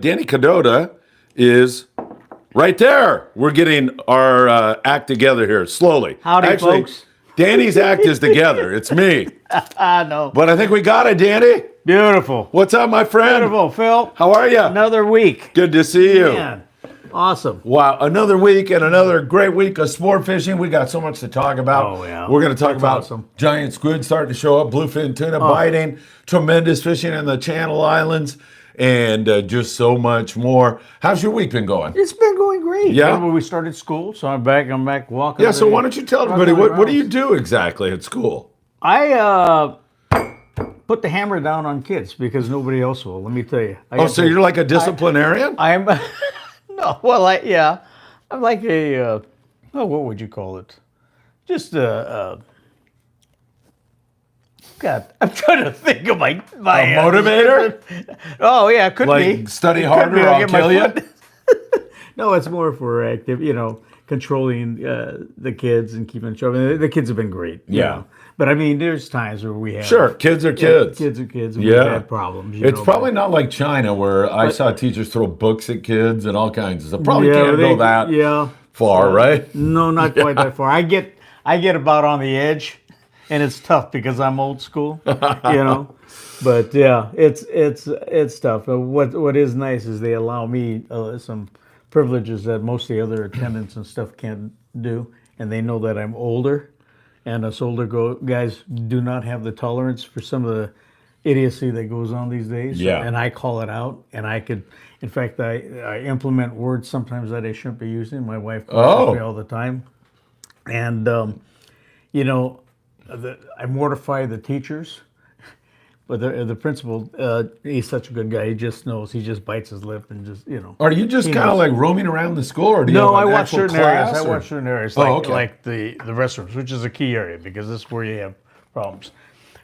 Danny Kadota is right there. We're getting our act together here slowly. Howdy, folks. Danny's act is together. It's me. I know. But I think we got it, Danny. Beautiful. What's up, my friend? Beautiful, Phil. How are you? Another week. Good to see you. Man, awesome. Wow, another week and another great week of sport fishing. We got so much to talk about. Oh, yeah. We're going to talk That's about awesome. giant squid starting to show up, bluefin tuna biting, tremendous fishing in the Channel Islands, and just so much more. How's your week been going? It's been going great. Yeah? Remember we started school, so I'm back walking. Yeah, so why don't you tell everybody, what do you do exactly at school? I put the hammer down on kids because nobody else will, let me tell you. So you're like a disciplinarian? I'm, no, well, I'm like a, what would you call it? Just God, I'm trying to think of my A motivator? Oh yeah, it could be. Like study harder or I'll kill you? No, it's more for active, controlling the kids and keeping trouble. The kids have been great. you Yeah. know. But I mean, there's times where we have Sure, kids are kids. Kids are kids. And Yeah. we've had problems. It's probably not like China where I saw teachers throw books at kids and all kinds of stuff. Probably can't go that far, right? No, not quite that far. I get about on the edge, and it's tough because I'm old school, But yeah, it's tough. What is nice is they allow me some privileges that most of the other attendants and stuff can't do, and they know that I'm older, and us older guys do not have the tolerance for some of the idiocy that goes on these days. Yeah. And I call it out, and I could, in fact, I implement words sometimes that I shouldn't be using. My wife calls me all the time, and I mortify the teachers. But the principal, he's such a good guy. He just knows. He just bites his lip and just, Are you just kind of like roaming around the school, or do you No, have I an watch actual certain class? areas. I or- watch certain areas, like the restrooms, which is a key area because this is where you have problems.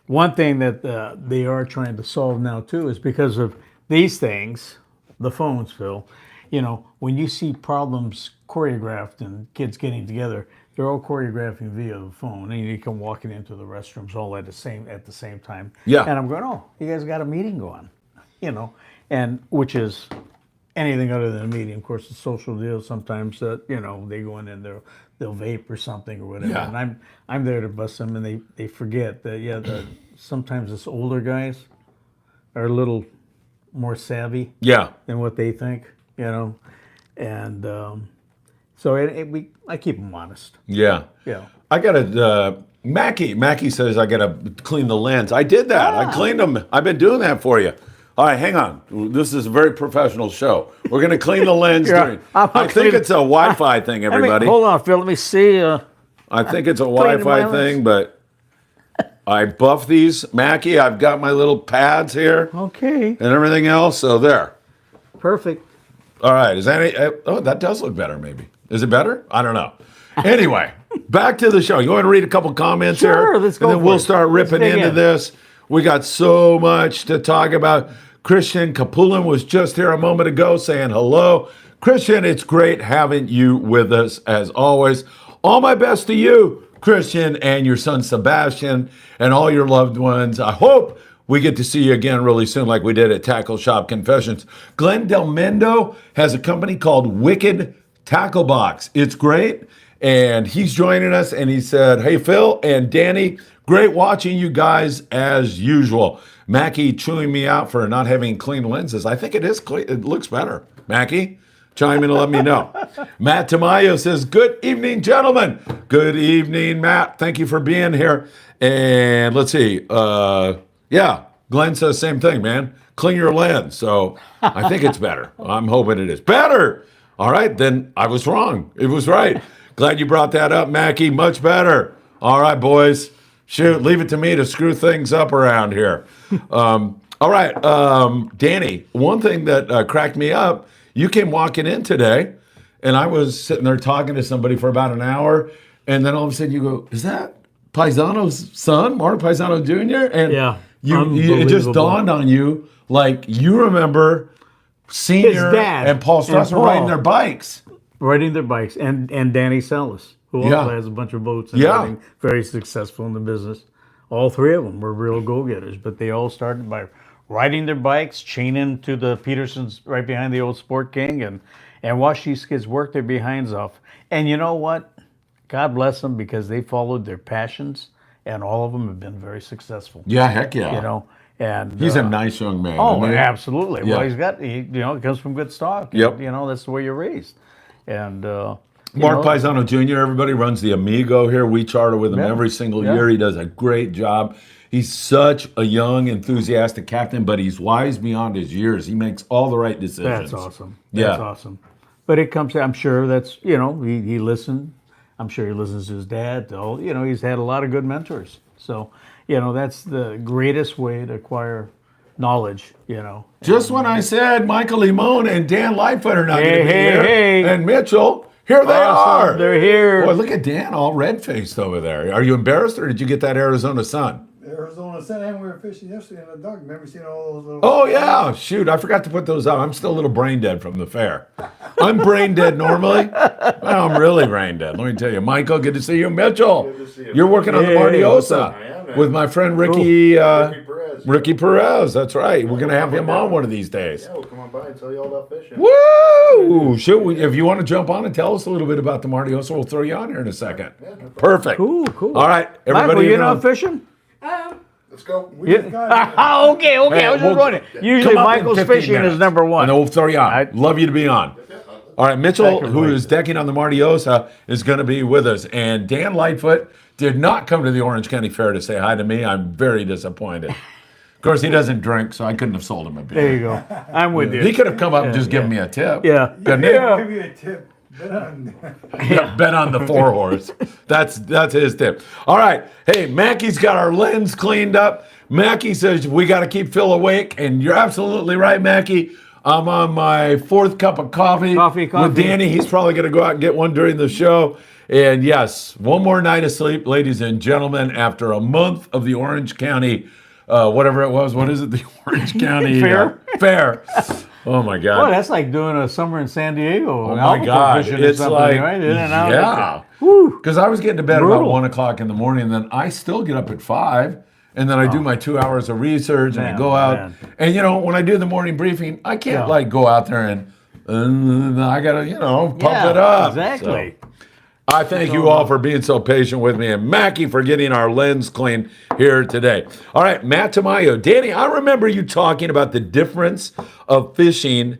One thing that they are trying to solve now too is because of these things, the phones, Phil. When you see problems choreographed and kids getting together, they're all choreographing via the phone, and you come walking into the restrooms all at the same time. Yeah. And I'm going, oh, you guys got a meeting going, and which is anything other than a meeting. Of course, it's social deal. Sometimes that they go in and they'll vape or something or whatever, Yeah. and I'm there to bust them, and they forget that sometimes us older guys are a little more savvy Yeah. than what they think, and so I keep them honest. Yeah. Yeah. I got to, Mackie says I got to clean the lens. I did that. I cleaned them. I've been doing that for you. All right, hang on. This is a very professional show. We're going to clean the lens. I think it's a Wi-Fi thing, everybody. Hold on, Phil. Let me see. I think it's a Cleaning Wi-Fi my thing, lens. but I buff these. Mackie, I've got my little pads here Okay. and everything else. So there. Perfect. All right. Is that that does look better, maybe. Is it better? I don't know. Anyway, back to the show. You want to read a couple comments here? Sure, let's go And then for we'll it. start Let's ripping dig into in. this. We got so much to talk about. Christian Kapulin was just here a moment ago saying hello. Christian, it's great having you with us as always. All my best to you, Christian, and your son Sebastian, and all your loved ones. I hope we get to see you again really soon like we did at Tackle Shop Confessions. Glenn Del Mendo has a company called Wicked Tackle Box. It's great, and he's joining us, and he said, hey, Phil and Danny, great watching you guys as usual. Mackie chewing me out for not having clean lenses. I think it is clean. It looks better. Mackie, chime in and let me know. Matt Tamayo says, good evening, gentlemen. Good evening, Matt. Thank you for being here. And let's see. Glenn says same thing, man. Clean your lens. So I think it's better. I'm hoping it is. Better. All right, then I was wrong. It was right. Glad you brought that up, Mackie. Much better. All right, boys. Shoot, leave it to me to screw things up around here. All right, Danny, one thing that cracked me up, you came walking in today, and I was sitting there talking to somebody for about an hour, and then all of a sudden you go, is that Paisano's son, Mark Paisano Jr.? And Yeah, it just unbelievable. dawned on you, like you remember Senior dad and Paul and Strasser Paul. riding their bikes. Riding their bikes, and Danny Salas, who Yeah. also has a bunch of boats and Yeah. everything, very successful in the business. All three of them were real go-getters, but they all started by riding their bikes, chaining to the Petersons right behind the old Sport King, and watch these kids work their behinds off. And you know what? God bless them because they followed their passions, and all of them have been very successful. Yeah, heck yeah. You know, and He's a nice young man. oh, isn't he? absolutely. Yeah. Well, he comes from good stock. Yep. And, that's the way you're raised. And Mark Paisano Jr., everybody runs the Amigo here. We charter with him every single year. He does a great job. He's such a young, enthusiastic captain, but he's wise beyond his years. He makes all the right decisions. That's awesome. That's awesome. But it comes, I'm sure that's, he listened. I'm sure he listens to his dad. He's had a lot of good mentors. So, that's the greatest way to acquire knowledge, Just when I said Michael Limon and Dan Lightfoot are not going to be here, hey. and Mitchell, here they Awesome. are. They're here. Boy, look at Dan, all red-faced over there. Are you embarrassed, or did you get that Arizona sun? Arizona sun, and we were fishing yesterday in the duck. Remember seeing all those little... Oh, yeah. Shoot, I forgot to put those out. I'm still a little brain dead from the fair. I'm brain dead normally. Well, I'm really brain dead. Let me tell you. Michael, good to see you. Mitchell, Good to see you. you're working on the Mardiosa I am, man. with my friend Ricky Perez. Ricky Perez. That's right. We're going to have him on one of these days. Yeah, we'll come on by and tell you all about fishing. Woo! If you want to jump on and tell us a little bit about the Mardiosa, we'll throw you on here in a second. Yeah, no problem. Perfect. Cool. All right, everybody. Michael, you're not fishing? Let's go. Okay. I was Hey, just we'll- wondering. Usually Come up in Michael's 15 fishing minutes, is number one. And then we'll throw you on. Love you to be on. All right, Mitchell, Back who away. is decking on the Mardiosa, is going to be with us. And Dan Lightfoot did not come to the Orange County Fair to say hi to me. I'm very disappointed. Of course, he doesn't drink, so I couldn't have sold him a beer. There you go. I'm with you. He could have come up and just given me a tip. Yeah. Couldn't he? Give you a tip. Bet on... Bet on the 4-horse. That's his tip. All right. Hey, Mackey's got our lens cleaned up. Mackey says we got to keep Phil awake, and you're absolutely right, Mackey. I'm on my 4th cup of coffee. Coffee. With Danny. He's probably going to go out and get one during the show. And yes, one more night of sleep, ladies and gentlemen, after a month of the Orange County, whatever it was. What is it? The Orange County Fair. Fair. Oh, my God. Well, that's like doing a summer in San Diego. Oh my God! It's like, right? In and out. yeah. Woo. Because I was getting to bed about Brutal. 1 o'clock in the morning, and then I still get up at 5, and then I do my 2 hours of research, and I Man, go out. man. And when I do the morning briefing, I can't like go out there and I gotta pump it up. Exactly. So, I thank you all for being so patient with me, and Mackie for getting our lens clean here today. All right, Matt Tamayo. Danny, I remember you talking about the difference of fishing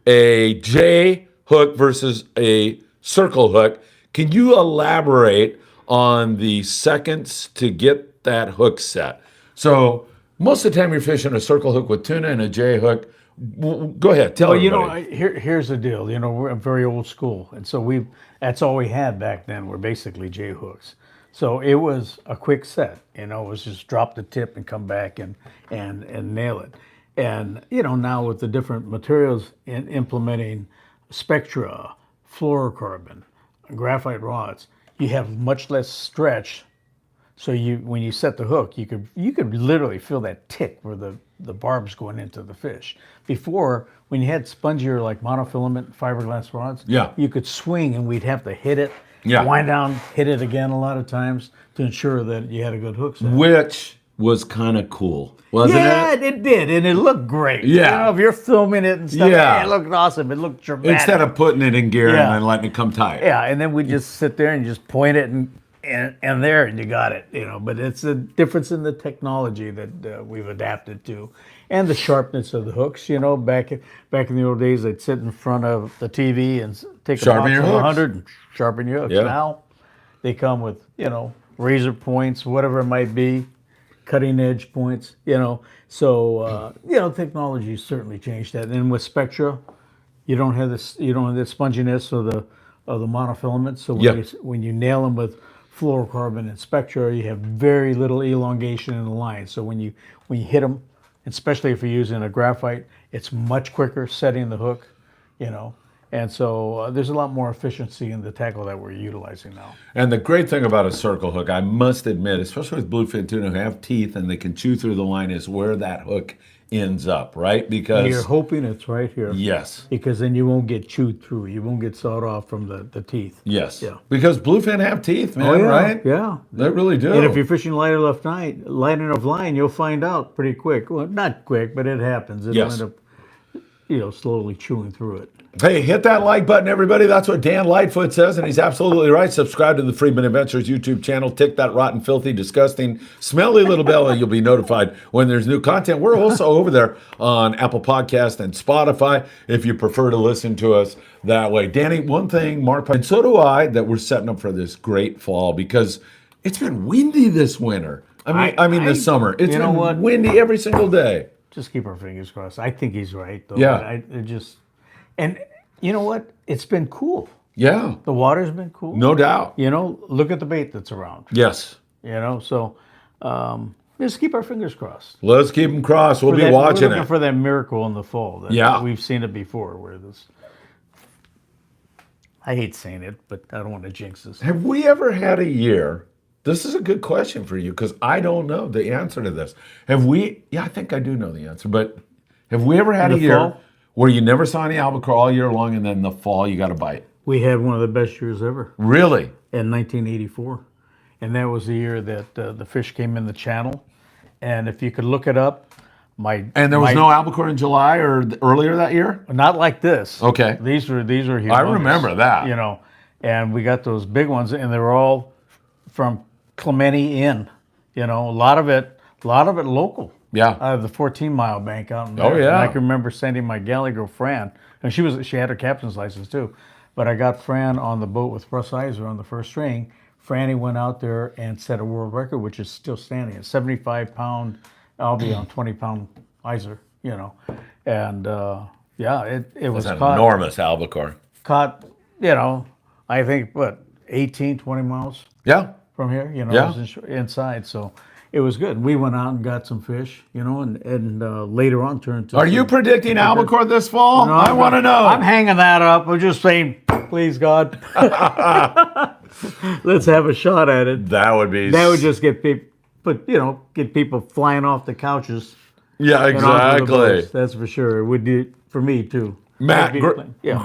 a J hook versus a circle hook. Can you elaborate on the seconds to get that hook set? So most of the time you're fishing a circle hook with tuna and a J hook. Go ahead, tell everybody. Here's the deal. We're very old school, and so that's all we had back then. Were basically J hooks. So it was a quick set. It was just drop the tip and come back and nail it. And now with the different materials in implementing spectra, fluorocarbon, graphite rods, you have much less stretch. So when you set the hook, you could literally feel that tick where the barb's going into the fish. Before, when you had spongier like monofilament fiberglass rods, you could swing and we'd have to hit it, wind down, hit it again a lot of times to ensure that you had a good hook set. Which was kind of cool, wasn't it? Yeah, it did, and it looked great. Yeah. If you're filming it and stuff, it looked awesome. It looked dramatic. Instead of putting it in gear and then letting it come tight. Yeah, and then we just sit there and just point it and there, and you got it. But it's a difference in the technology that we've adapted to, and the sharpness of the hooks. Back in the old days, I'd sit in front of the TV and take a box of 100 and sharpen your hooks. Yeah. Now they come with razor points, whatever it might be, cutting edge points. So technology certainly changed that. And with Spectra, you don't have the sponginess of the monofilament. So when you nail them with fluorocarbon and Spectra, you have very little elongation in the line. So when you hit them, especially if you're using a graphite, it's much quicker setting the hook, And so there's a lot more efficiency in the tackle that we're utilizing now. And the great thing about a circle hook, I must admit, especially with bluefin tuna who have teeth and they can chew through the line, is where that hook ends up, right? You're Because hoping it's right here. yes, Because then you won't get chewed through. You won't get sawed off from the teeth. yes, Yeah. because bluefin have teeth, man, Oh, yeah. right? Yeah. They really do. And if you're fishing light enough line, you'll find out pretty quick. Well, not quick, but it happens. It'll Yes. end up, slowly chewing through it. Hey, hit that like button, everybody. That's what Dan Lightfoot says, and he's absolutely right. Subscribe to the Friedman Adventures YouTube channel. Tick that rotten, filthy, disgusting, smelly little bell, and you'll be notified when there's new content. We're also over there on Apple Podcast and Spotify if you prefer to listen to us that way. Danny, one thing, Mark, and so do I, that we're setting up for this great fall because it's been windy this winter. I mean this summer. It's you know been what? windy every single day. Just keep our fingers crossed. I think he's right, though. Yeah. And you know what? It's been cool. Yeah, The water's been cool. no doubt. Look at the bait that's around. Yes. So just keep our fingers crossed. Let's keep them crossed. We'll be watching We're looking it. for that miracle in the fall. Yeah. We've seen it before where this. I hate saying it, but I don't want to jinx this. Have we ever had a year? This is a good question for you because I don't know the answer to this. Have we? Yeah, I think I do know the answer. But have we ever had In a the year fall? where you never saw any albacore all year long, and then in the fall you got a bite? We had one of the best years ever Really? in 1984. And that was the year that the fish came in the channel. And if you could look it up, And there was no albacore in July or earlier that year? not like this. Okay. These were humongous. I remember that. And we got those big ones, and they were all from Clemente in. A lot of it local. Yeah. Out of the 14-mile bank out in there. Oh, yeah. And I can remember sending my galley girl Fran, and she had her captain's license too. But I got Fran on the boat with Russ Iser on the first string. Franny went out there and set a world record, which is still standing. A 75-pound Albie on 20-pound Iser. And it was That's an caught. enormous albacore. Caught, I think, 18, 20 miles Yeah. from here, Yeah. it was inside. So it was good. We went out and got some fish, and later on turned to. Are you predicting albacore this fall? I want to know. I'm hanging that up. I'm just saying, please, God. Let's have a shot at it. That would be. That would just get people, get people flying off the couches. Yeah, and onto the exactly. boats. That's for sure. It would do it for me, too. Matt,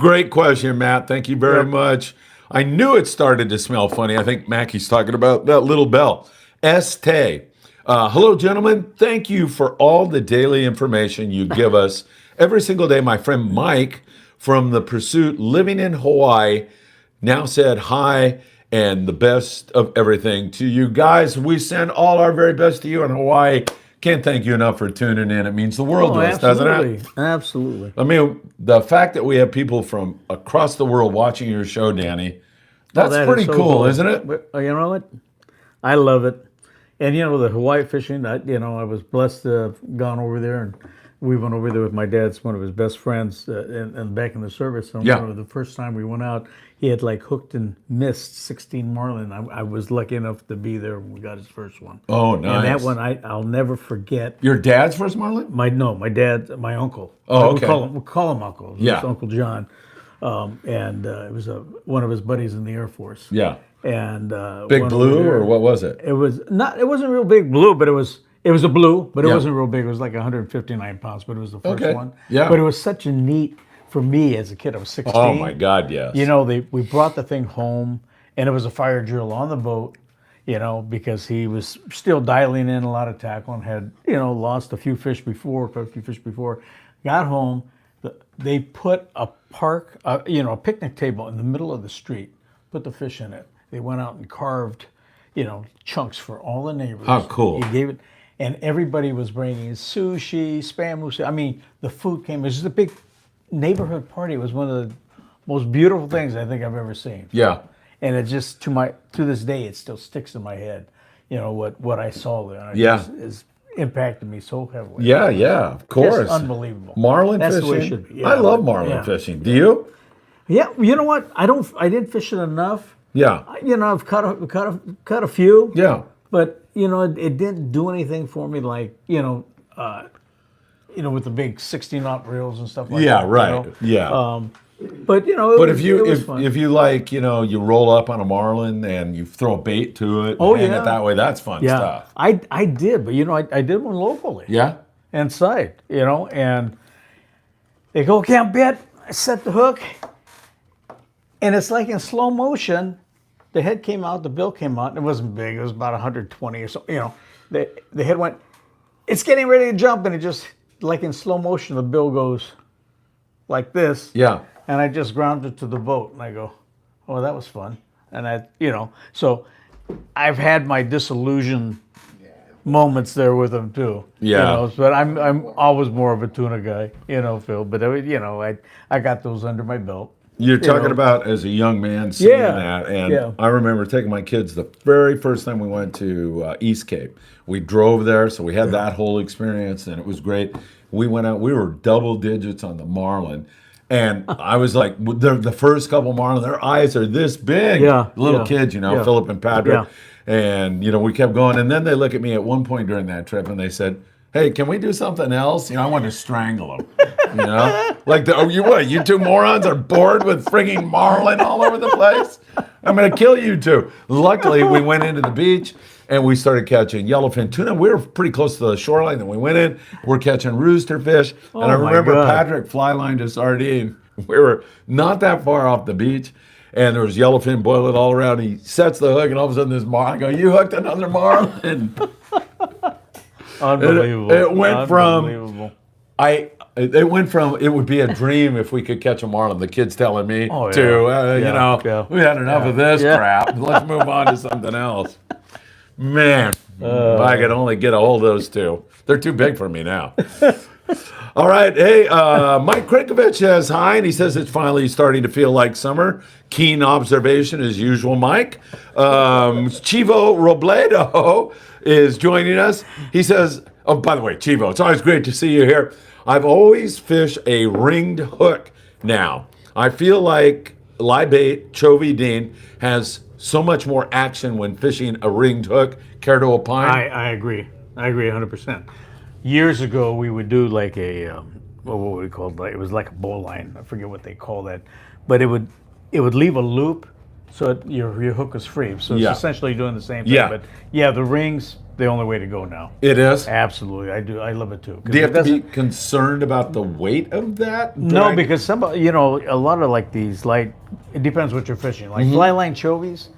great question, Matt. Thank you very much. I knew it started to smell funny. I think Mackie's talking about that little bell. Este. Hello, gentlemen. Thank you for all the daily information you give us every single day. My friend Mike from The Pursuit, living in Hawaii, now said hi and the best of everything to you guys. We send all our very best to you in Hawaii. Can't thank you enough for tuning in. It means the world to us, doesn't it? Absolutely. I mean, the fact that we have people from across the world watching your show, Danny, that's that pretty is so cool, isn't it? But, you know what? I love it. And, the Hawaii fishing, I was blessed to have gone over there, and we went over there with my dad's one of his best friends and back in the service. And Yeah. the first time we went out, he had hooked and missed 16 marlin. I was lucky enough to be there when we got his first one. Oh, nice. And that one I'll never forget. Your dad's first marlin? My uncle. Oh, okay. We call him Uncle. Yeah. It's Uncle John. And it was one of his buddies in the Air Force. Yeah. And Big went blue, over there. or what was it? It wasn't real big blue, but it was a blue, but it Yeah. wasn't real big. It was like 159 pounds, but it was the first Okay. one. Yeah. But it was such a neat for me as a kid. I was 16. Oh, my God, yes. We brought the thing home, and it was a fire drill on the boat. Because he was still dialing in a lot of tackle and had lost a few fish before. Got home, they put a picnic table in the middle of the street. Put the fish in it. They went out and carved, chunks for all the neighbors. How cool. He gave it, and everybody was bringing sushi, spam musushi. I mean, the food came. It was just a big neighborhood party. It was one of the most beautiful things I think I've ever seen. Yeah. And it just to this day it still sticks in my head. What I saw there. And it Yeah. just has impacted me so heavily. Yeah, of course. It's unbelievable. Marlin That's fishing. the way it should be. I Yeah. love marlin Yeah. fishing. Do you? Yeah, you know what? I didn't fish it enough. Yeah. I've caught a few. Yeah. But it didn't do anything for me like with the big 16-knot reels and stuff like Yeah, that. right. Yeah. But But if you was fun. if you like, you roll up on a marlin and you throw a bait to it, Oh, and hang yeah. it that way, that's fun yeah, stuff. I did, but I did one locally. Yeah. and sight, and they go, can't bit. I set the hook, and it's like in slow motion. The head came out, the bill came out, and it wasn't big. It was about 120 or so. The head went, it's getting ready to jump, and it just, like in slow motion, the bill goes like this. Yeah. And I just grounded to the boat, and I go, oh, that was fun. And so I've had my disillusion moments there with them too. Yeah. But I'm always more of a tuna guy, Phil. But I got those under my belt. You're talking about as a young man seeing that, and I remember taking my kids the very first time we went to East Cape. We drove there, so we had that whole experience, and it was great. We went out, we were double digits on the marlin, and I was like, the first couple marlin, their eyes are this big, little kids, Philip and Patrick, and we kept going, and then they look at me at one point during that trip, and they said, hey, can we do something else? I want to strangle them. Like, you two morons are bored with frigging marlin all over the place? I'm going to kill you two. Luckily, we went into the beach and we started catching yellowfin tuna. We were pretty close to the shoreline. Then we went in, we're catching rooster fish. And I remember Patrick fly lined a sardine. We were not that far off the beach. And there was yellowfin boiling all around. He sets the hook, and all of a sudden this marlin, I go, you hooked another marlin? Unbelievable. It went from it went from it would be a dream if we could catch a marlin. The kids telling me to we had enough of this crap. Let's move on to something else. Man, if I could only get a hold of those two. They're too big for me now. All right. Hey, Mike Krinkovich says hi, and he says it's finally starting to feel like summer. Keen observation as usual, Mike. Chivo Robledo is joining us. He says, oh, by the way, Chivo, it's always great to see you here. I've always fished a ringed hook now. I feel like live bait, Chovy Dean, has so much more action when fishing a ringed hook. Care to opine? I agree. I agree 100%. Years ago, we would do like what we called, it was like a bow line. I forget what they call that. But it would leave a loop so your hook is free. So it's essentially doing the same thing. Yeah. But the rings, the only way to go now. It is? Absolutely. I do. I love it too. Do you have to be concerned about the weight of that? No, because a lot of like these it depends what you're fishing. Like fly line chovies,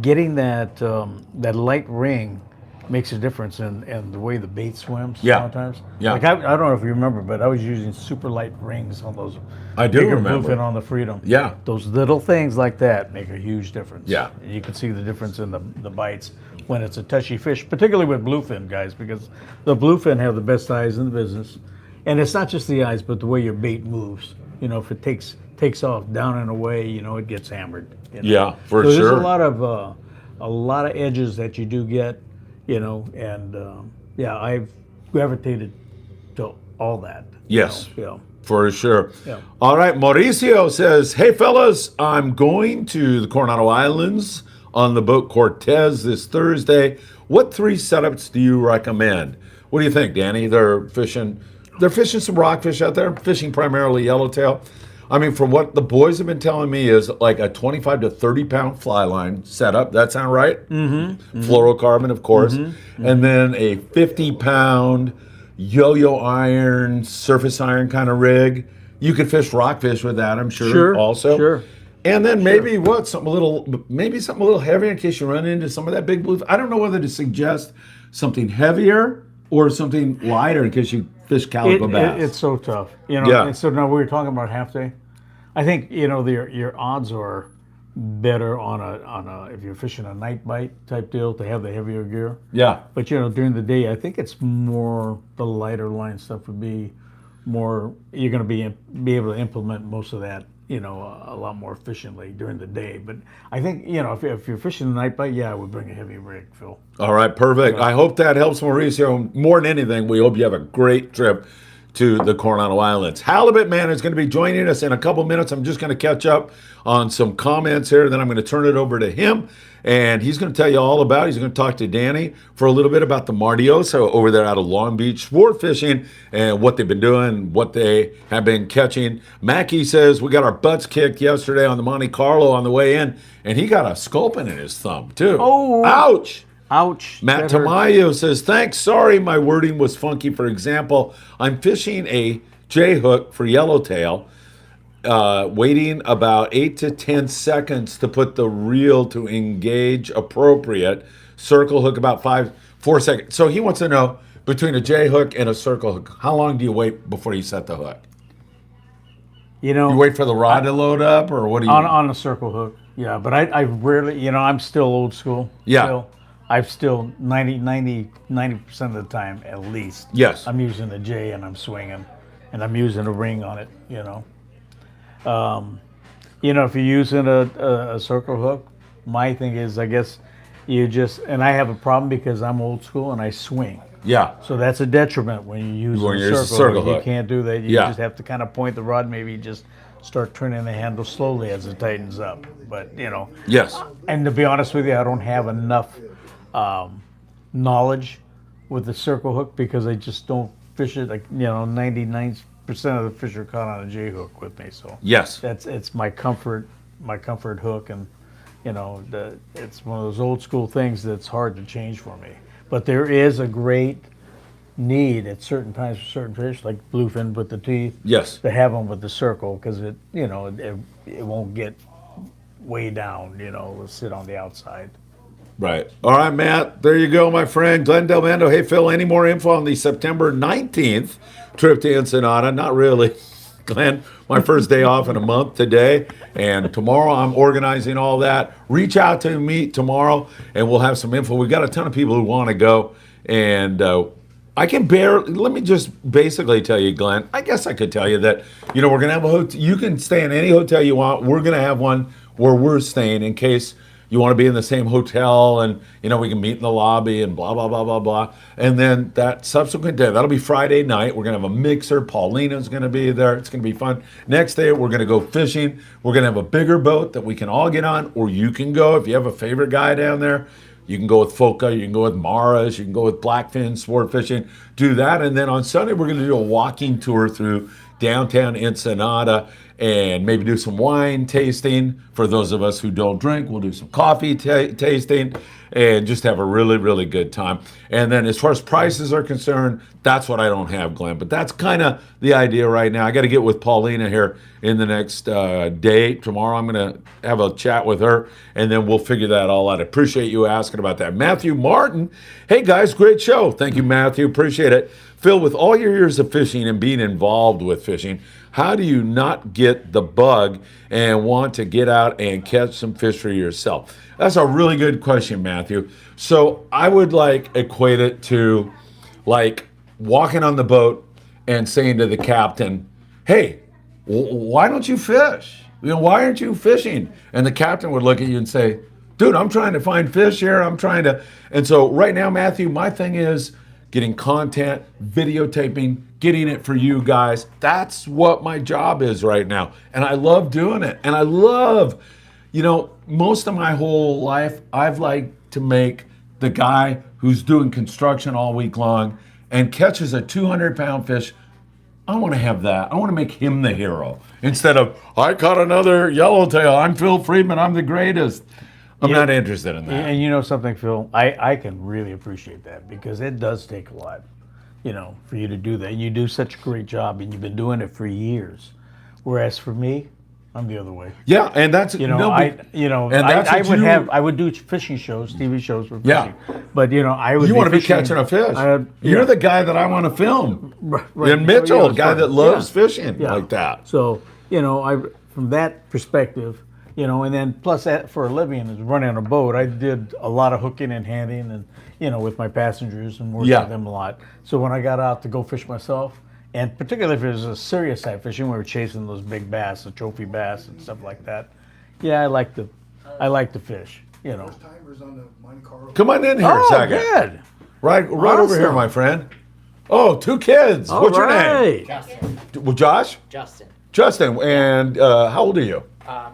getting that light ring makes a difference in the way the bait swims sometimes. Yeah. Like I don't know if you remember, but I was using super light rings on those. I do remember. Bluefin on the Freedom. Yeah. Those little things like that make a huge difference. Yeah. And you can see the difference in the bites when it's a touchy fish, particularly with bluefin, guys, because the bluefin have the best eyes in the business. And it's not just the eyes, but the way your bait moves. If it takes off down and away, it gets hammered. Yeah, for so sure. There's a lot of edges that you do get. I've gravitated to all that. Yes, Yeah. for sure. Yeah. All right, Mauricio says, hey, fellas, I'm going to the Coronado Islands on the boat Cortez this Thursday. What 3 setups do you recommend? What do you think, Danny? They're fishing some rockfish out there, fishing primarily yellowtail. I mean, from what the boys have been telling me is like a 25 to 30 pound fly line setup. That sound right? Mm-hmm. Fluorocarbon, of course. Mm-hmm. And then a 50 pound yo-yo iron, surface iron kind of rig. You could fish rockfish with that, I'm sure. Also. Sure. And then maybe something a little heavier in case you run into some of that big blue. I don't know whether to suggest something heavier or something lighter in case you fish calico bass. It's so tough, And so now we were talking about half day. I think your odds are better on a if you're fishing a night bite type deal to have the heavier gear. Yeah. But during the day, I think it's more the lighter line stuff would be more. You're going to be able to implement most of that. A lot more efficiently during the day. But I think, if you're fishing the night bite, I would bring a heavy rig, Phil. All right, perfect. I hope that helps, Mauricio. More than anything, we hope you have a great trip to the Coronado Islands. Halibut Man is going to be joining us in a couple minutes. I'm just going to catch up on some comments here. Then I'm going to turn it over to him, and he's going to tell you all about it. He's going to talk to Danny for a little bit about the Mardiosa over there out of Long Beach, sport fishing, and what they've been doing, what they have been catching. Mackie says we got our butts kicked yesterday on the Monte Carlo on the way in, and he got a sculpin in his thumb, too. Oh. Ouch! Ouch. Matt that hurts. Tamayo says, thanks. Sorry, my wording was funky. For example, I'm fishing a J hook for yellowtail, waiting about 8 to 10 seconds to put the reel to engage appropriate. Circle hook about 4 seconds. So he wants to know, between a J hook and a circle hook, how long do you wait before you set the hook? You know, You wait for the rod to load up, or what do you on a circle hook. Yeah, but I rarely, you know, I'm still old school. Yeah. Still. I'm still 90% of the time at least. Yes. I'm using a J and I'm swinging, and I'm using a ring on it. You know, if you're using a circle hook, my thing is, I guess you just, and I have a problem because I'm old school and I swing. Yeah. So that's a detriment when you use When a you use a circle, circle hook. hook. You can't do that. You Yeah. just have to kind of point the rod. Maybe just start turning the handle slowly as it tightens up. But you know, Yes. and to be honest with you, I don't have enough knowledge with the circle hook because I just don't fish it. Like, you know, 99% of the fish are caught on a J hook with me. So Yes. it's my comfort hook, and you know, it's one of those old school things that's hard to change for me. But there is a great need at certain times for certain fish, like bluefin with the teeth, Yes. to have them with the circle because it won't get way down. You know, it'll sit on the outside. Right. All right, Matt. There you go, my friend. Glenn Delmando. Hey, Phil, any more info on the September 19th trip to Ensenada? Not really. Glenn, my first day off in a month today. And tomorrow I'm organizing all that. Reach out to me tomorrow and we'll have some info. We've got a ton of people who want to go. And I can let me just basically tell you, Glenn, I guess I could tell you that, you know, we're going to have a hotel. You can stay in any hotel you want. We're going to have one where we're staying in case you want to be in the same hotel, and you know, we can meet in the lobby and blah blah blah blah blah. And then that subsequent day, that'll be Friday night, we're gonna have a mixer. Paulina's gonna be there. It's gonna be fun. Next day we're gonna go fishing. We're gonna have a bigger boat that we can all get on, or you can go if you have a favorite guy down there. You can go with Foca, you can go with Maras, you can go with Blackfin, Sport Fishing, do that. And then on Sunday, we're going to do a walking tour through downtown Ensenada and maybe do some wine tasting. For those of us who don't drink, we'll do some coffee tasting and just have a really, really good time. And then as far as prices are concerned, that's what I don't have, Glenn. But that's kind of the idea right now. I got to get with Paulina here in the next day. Tomorrow I'm going to have a chat with her, and then we'll figure that all out. I appreciate you asking about that. Matthew Martin, hey guys, great show. Thank you, Matthew. Appreciate it. Phil, with all your years of fishing and being involved with fishing, how do you not get the bug and want to get out and catch some fish for yourself? That's a really good question, Matthew. So I would equate it to like walking on the boat and saying to the captain, hey, why don't you fish? You know, why aren't you fishing? And the captain would look at you and say, dude, I'm trying to find fish here. And so right now, Matthew, my thing is getting content, videotaping, getting it for you guys. That's what my job is right now. And I love doing it. And I love, you know, most of my whole life, I've liked to make the guy who's doing construction all week long and catches a 200-pound fish. I want to have that. I want to make him the hero instead of, I caught another yellowtail. I'm Phil Frieman. I'm the greatest. I'm not interested in that. And you know something, Phil? I can really appreciate that because it does take a lot, you know, for you to do that. You do such a great job, and you've been doing it for years. Whereas for me, I'm the other way. Yeah, and that's You know, I would do fishing shows, TV shows for fishing. Yeah. But you know, I would. You want to be fishing- catching a fish. Yeah. You're the guy that I want to film. Right. And Mitchell, So, a guy that loves fishing Yeah. like that. So, you know, from that perspective, you know, and then plus that for a living is running a boat. I did a lot of hooking and handing and, you know, with my passengers and working with them a lot. So when I got out to go fish myself, and particularly if it was a serious type fishing, we were chasing those big bass, the trophy bass and stuff like that. Yeah, I like to fish, you know. First timers on the Monte Carlo. Come on in here a second. good. Right over here, Awesome. my friend. Oh, 2 kids. All What's your name? right. Justin. Well, Josh? Justin. Justin. And how old are you?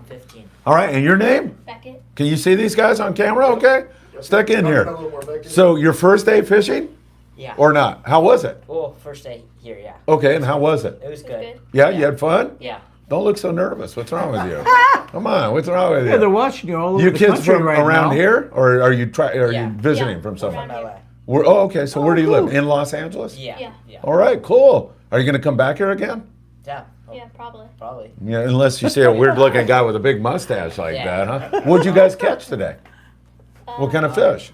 15. All right, and your name? Beckett. Can you see these guys on camera okay? Stick in A here. little more bacon. So your first day fishing Yeah. or not? How was it? Well, first day here, yeah. Okay, and how was it? It was It was good. good. Yeah, you had fun? Yeah. Don't look so nervous. What's wrong with you? Come on, what's wrong with Yeah, they're you? watching you all over You the kids country from right around now. here, or are you Yeah. visiting Yeah, from somewhere? around LA. Oh, okay. So where do you cool. live? In Los Angeles? Yeah. Yeah. Yeah. All right, cool. Are you going to come back here again? Yeah. Yeah, probably. Probably. Yeah, unless you see a weird-looking guy with a big mustache like Yeah. that, huh? What'd you guys catch today? What kind of fish?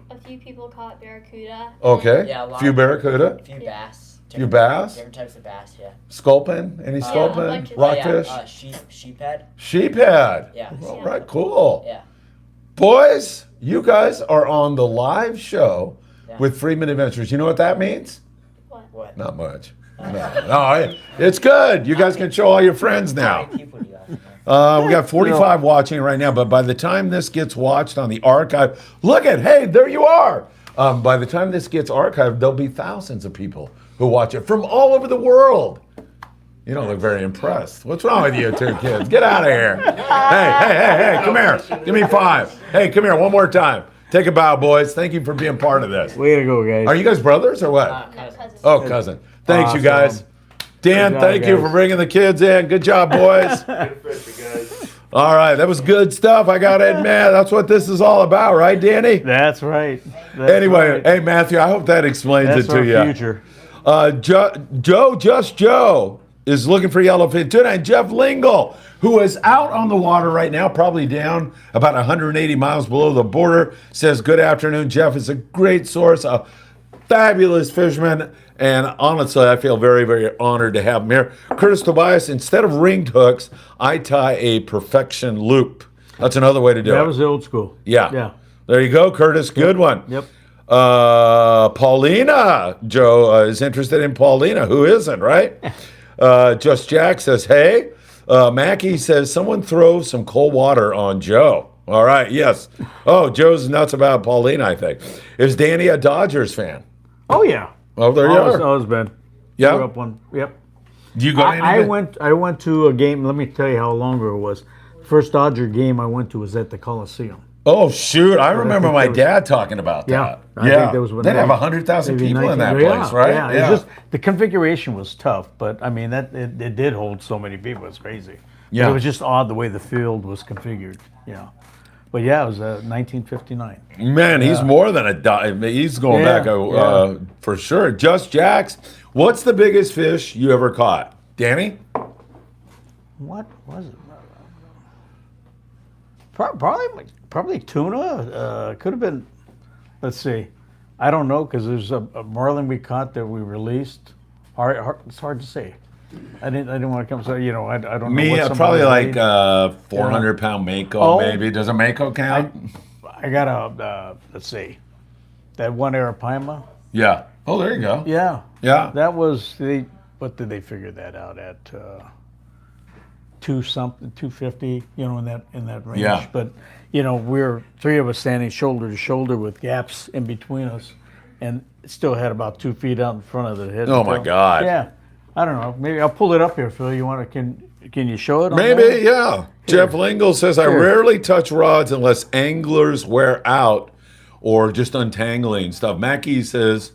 A few people caught barracuda. Okay. Yeah, a lot Few of- barracuda, A few Yeah. bass. few bass, Different types of bass, yeah. sculpin, any a sculpin, bunch of rockfish, Sheephead. sheephead. Yeah. All right, cool. Yeah. Boys, you guys are on the live show Yeah. with Friedman Adventures. You know what that means? What? Not much. No, it's good. You guys can show all your friends How now. many people do you have? We got 45 watching right now, but by the time this gets watched on the archive, look at, hey, there you are. By the time this gets archived, there'll be thousands of people who watch it from all over the world. You don't look very impressed. What's wrong with you two kids? Get out of here. Hey, come here. Give me 5. Hey, come here one more time. Take a bow, boys. Thank you for being part of this. Way to go, guys. Are you guys brothers or what? Cousins. Cousins. Oh, cousin. Thanks, you Awesome. guys. Dan, Good job, thank you guys. for bringing the kids in. Good job, boys. All right, that was good stuff. I got to admit, that's what this is all about, right, Danny? That's right. That's Anyway, right. hey, Matthew, I hope that explains That's it to our you. future. Joe is looking for yellowfin tuna, and Jeff Lingle, who is out on the water right now, probably down about 180 miles below the border, says, good afternoon. Jeff is a great source, a fabulous fisherman, and honestly, I feel very, very honored to have him here. Curtis Tobias, instead of ringed hooks, I tie a perfection loop. That's another way to do That it. was the old school. Yeah. Yeah. There you go, Curtis. Good one. Yep. Paulina. Joe is interested in Paulina. Who isn't, right? Just Jack says, hey. Mackie says, someone throw some cold water on Joe. All right, yes. Oh, Joe's nuts about Paulina, I think. Is Danny a Dodgers fan? Oh yeah. Oh, there you are. Always been. Grew Yeah. up one. Yep. Do you go to I anything? went to a game. Let me tell you how long ago it was. First Dodger game I went to was at the Coliseum. Oh, shoot. I remember think my that was- dad talking about Yeah, that. I think that was when They'd they- have 100,000 maybe people in that 19 place, right? Yeah. It's just the configuration was tough, but I mean it did hold so many people. It's crazy. Yeah. It was just odd the way the field was configured. Yeah. But yeah, it was 1959. Man, he's more than a he's going Yeah, back for sure. Just Jax, what's the biggest fish you ever caught? Danny? What was it? Probably tuna. Could have been. Let's see. I don't know because there's a marlin we caught that we released. It's hard to say. I didn't want to come. So you know, I don't know. Me, what somebody probably like made. 400-pound mako, Oh. maybe. Does a mako count? I got a. Let's see. That one Arapaima. Yeah. Oh, there you go. Yeah. Yeah. That was the. What did they figure that out at? 250. You know, in that range. Yeah. But you know, we're 3 of us standing shoulder to shoulder with gaps in between us, and it still had about 2 feet out in front of the head. Oh, my God. Yeah. I don't know. Maybe I'll pull it up here, Phil. You want to? Can you show it? On Maybe, there? yeah. Jeff Lingle says, I Here. rarely touch rods unless anglers wear out or just untangling stuff. Mackie says,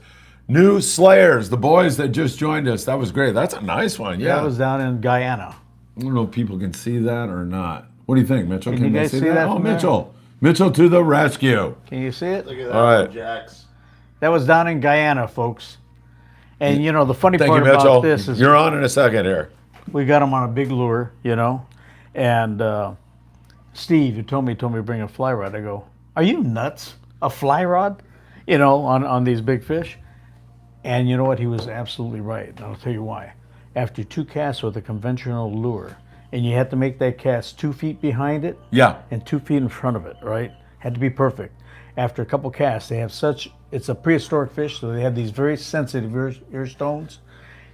new Slayers, the boys that just joined us. That was great. That's a nice one, yeah. That was down in Guyana. I don't know if people can see that or not. What do you think, Mitchell? Can you they guys see that Oh, from there? Mitchell. Mitchell to the rescue. Can you see it? Look at that, All right. Jax. That was down in Guyana, folks. And you know the funny Thank you, part Mitchell. about this is You're on in a second here. we got them on a big lure, you know, and Steve, who told me to bring a fly rod. I go, are you nuts? A fly rod, you know, on these big fish? And you know what? He was absolutely right. And I'll tell you why. After 2 casts with a conventional lure, and you had to make that cast 2 feet behind it Yeah. and 2 feet in front of it, right? Had to be perfect. After a couple casts, they have it's a prehistoric fish, so they have these very sensitive ear stones.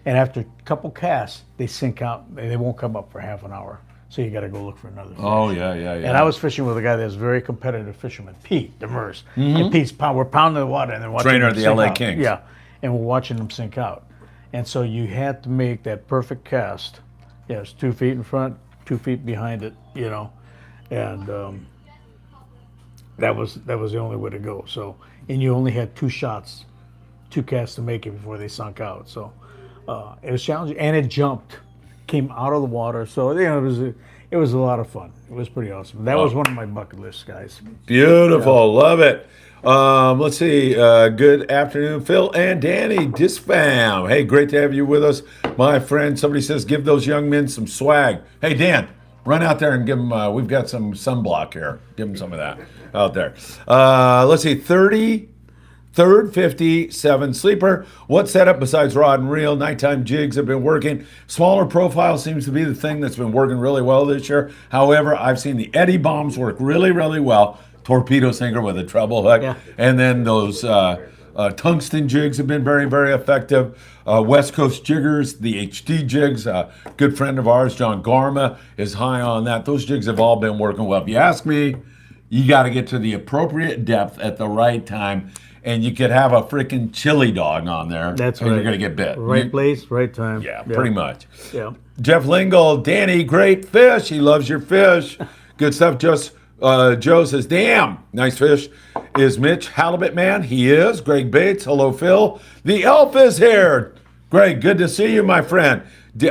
And after a couple casts, they sink out. They won't come up for half an hour. So you got to go look for another fish. Oh, yeah. And I was fishing with a guy that's a very competitive fisherman, Pete Demers. And Pete's we're pounding the water and then watching Trainer him of the sink LA out. Kings. Yeah, and we're watching them sink out. And so you had to make that perfect cast. Yes, 2 feet in front, 2 feet behind it, you know, and that was the only way to go. So, and you only had 2 shots, 2 casts to make it before they sunk out. So it was challenging, and it jumped. came out of the water. So it was a lot of fun. It was pretty awesome. That was one of my bucket list, guys. Beautiful. Love it. Let's see. Good afternoon, Phil and Danny Disfam. Hey, great to have you with us, my friend. Somebody says, give those young men some swag. Hey, Dan, run out there and give them, we've got some sunblock here. Give them some of that out there. Let's see. 33rd 57 sleeper. What setup besides rod and reel? Nighttime jigs have been working. Smaller profile seems to be the thing that's been working really well this year. However, I've seen the eddy bombs work really, really well. Torpedo sinker with a treble hook. Yeah. And then those tungsten jigs have been very, very effective. West Coast jiggers, the HD jigs, good friend of ours, John Garma, is high on that. Those jigs have all been working well. If you ask me, you got to get to the appropriate depth at the right time, and you could have a freaking chili dog on there. That's and right. You're going to get bit. Right place, right time. Yeah, pretty much. Yeah. Jeff Lingle, Danny, great fish. He loves your fish. Good stuff. Joe says, damn, nice fish. Is Mitch Halibut Man? He is. Greg Bates, hello, Phil. The elf is here. Greg, good to see you, my friend.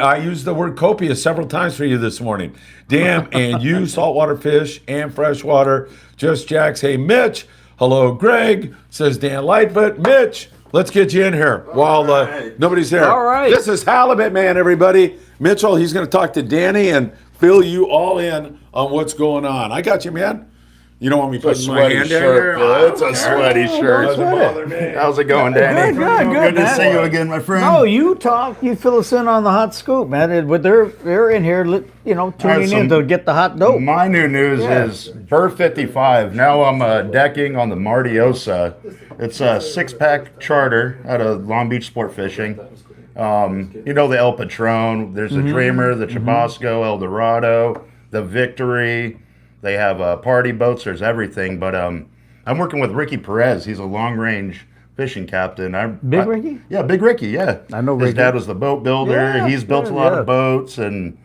I used the word copious several times for you this morning. Damn, and you, saltwater fish and freshwater. Just Jacks. Hey, Mitch. Hello, Greg, says Dan Lightfoot. Mitch, let's get you in here while nobody's here. All right. This is Halibut Man, everybody. Mitchell, he's going to talk to Danny and fill you all in on what's going on. I got you, man. You don't want me putting my hand down here? It's a sweaty shirt. Doesn't bother me. How's it going, Danny? Good, Good to man. see you again, my friend. No, you talk. You fill us in on the hot scoop, man. They're in here, tuning in to get the hot dope. My new news Yeah. is Bird 55. Now I'm decking on the Mardiosa. It's a 6-pack charter out of Long Beach Sportfishing. You know the El Patron. There's the Dreamer, the Chubasco, El Dorado, the Victory. They have party boats. There's everything. But I'm working with Ricky Perez. He's a long-range fishing captain. Big Ricky? Yeah, Big Ricky. Yeah, I know His Ricky. dad was the boat builder. Yeah, He's built a yeah, lot yeah. of boats and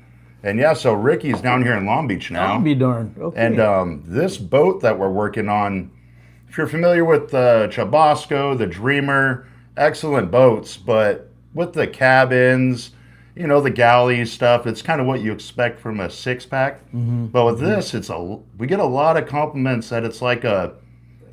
yeah. So Ricky's down here in Long Beach now. I'll be darned. Okay. And this boat that we're working on, if you're familiar with the Chubasco, the Dreamer, excellent boats, but with the cabins, the galley stuff, it's kind of what you expect from a 6-pack. But with this, we get a lot of compliments that it's like a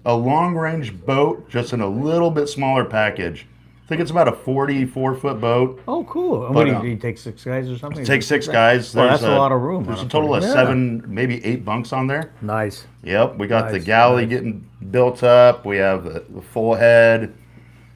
long-range boat, just in a little bit smaller package. I think it's about a 44-foot boat. oh, cool. And but, what do you take 6 guys or something? Take 6 guys. Well, that's a lot of room. There's on a total of Yeah. 7, maybe 8 bunks on there. Nice. Yep, we got the Nice, galley nice. getting built up. We have the full head.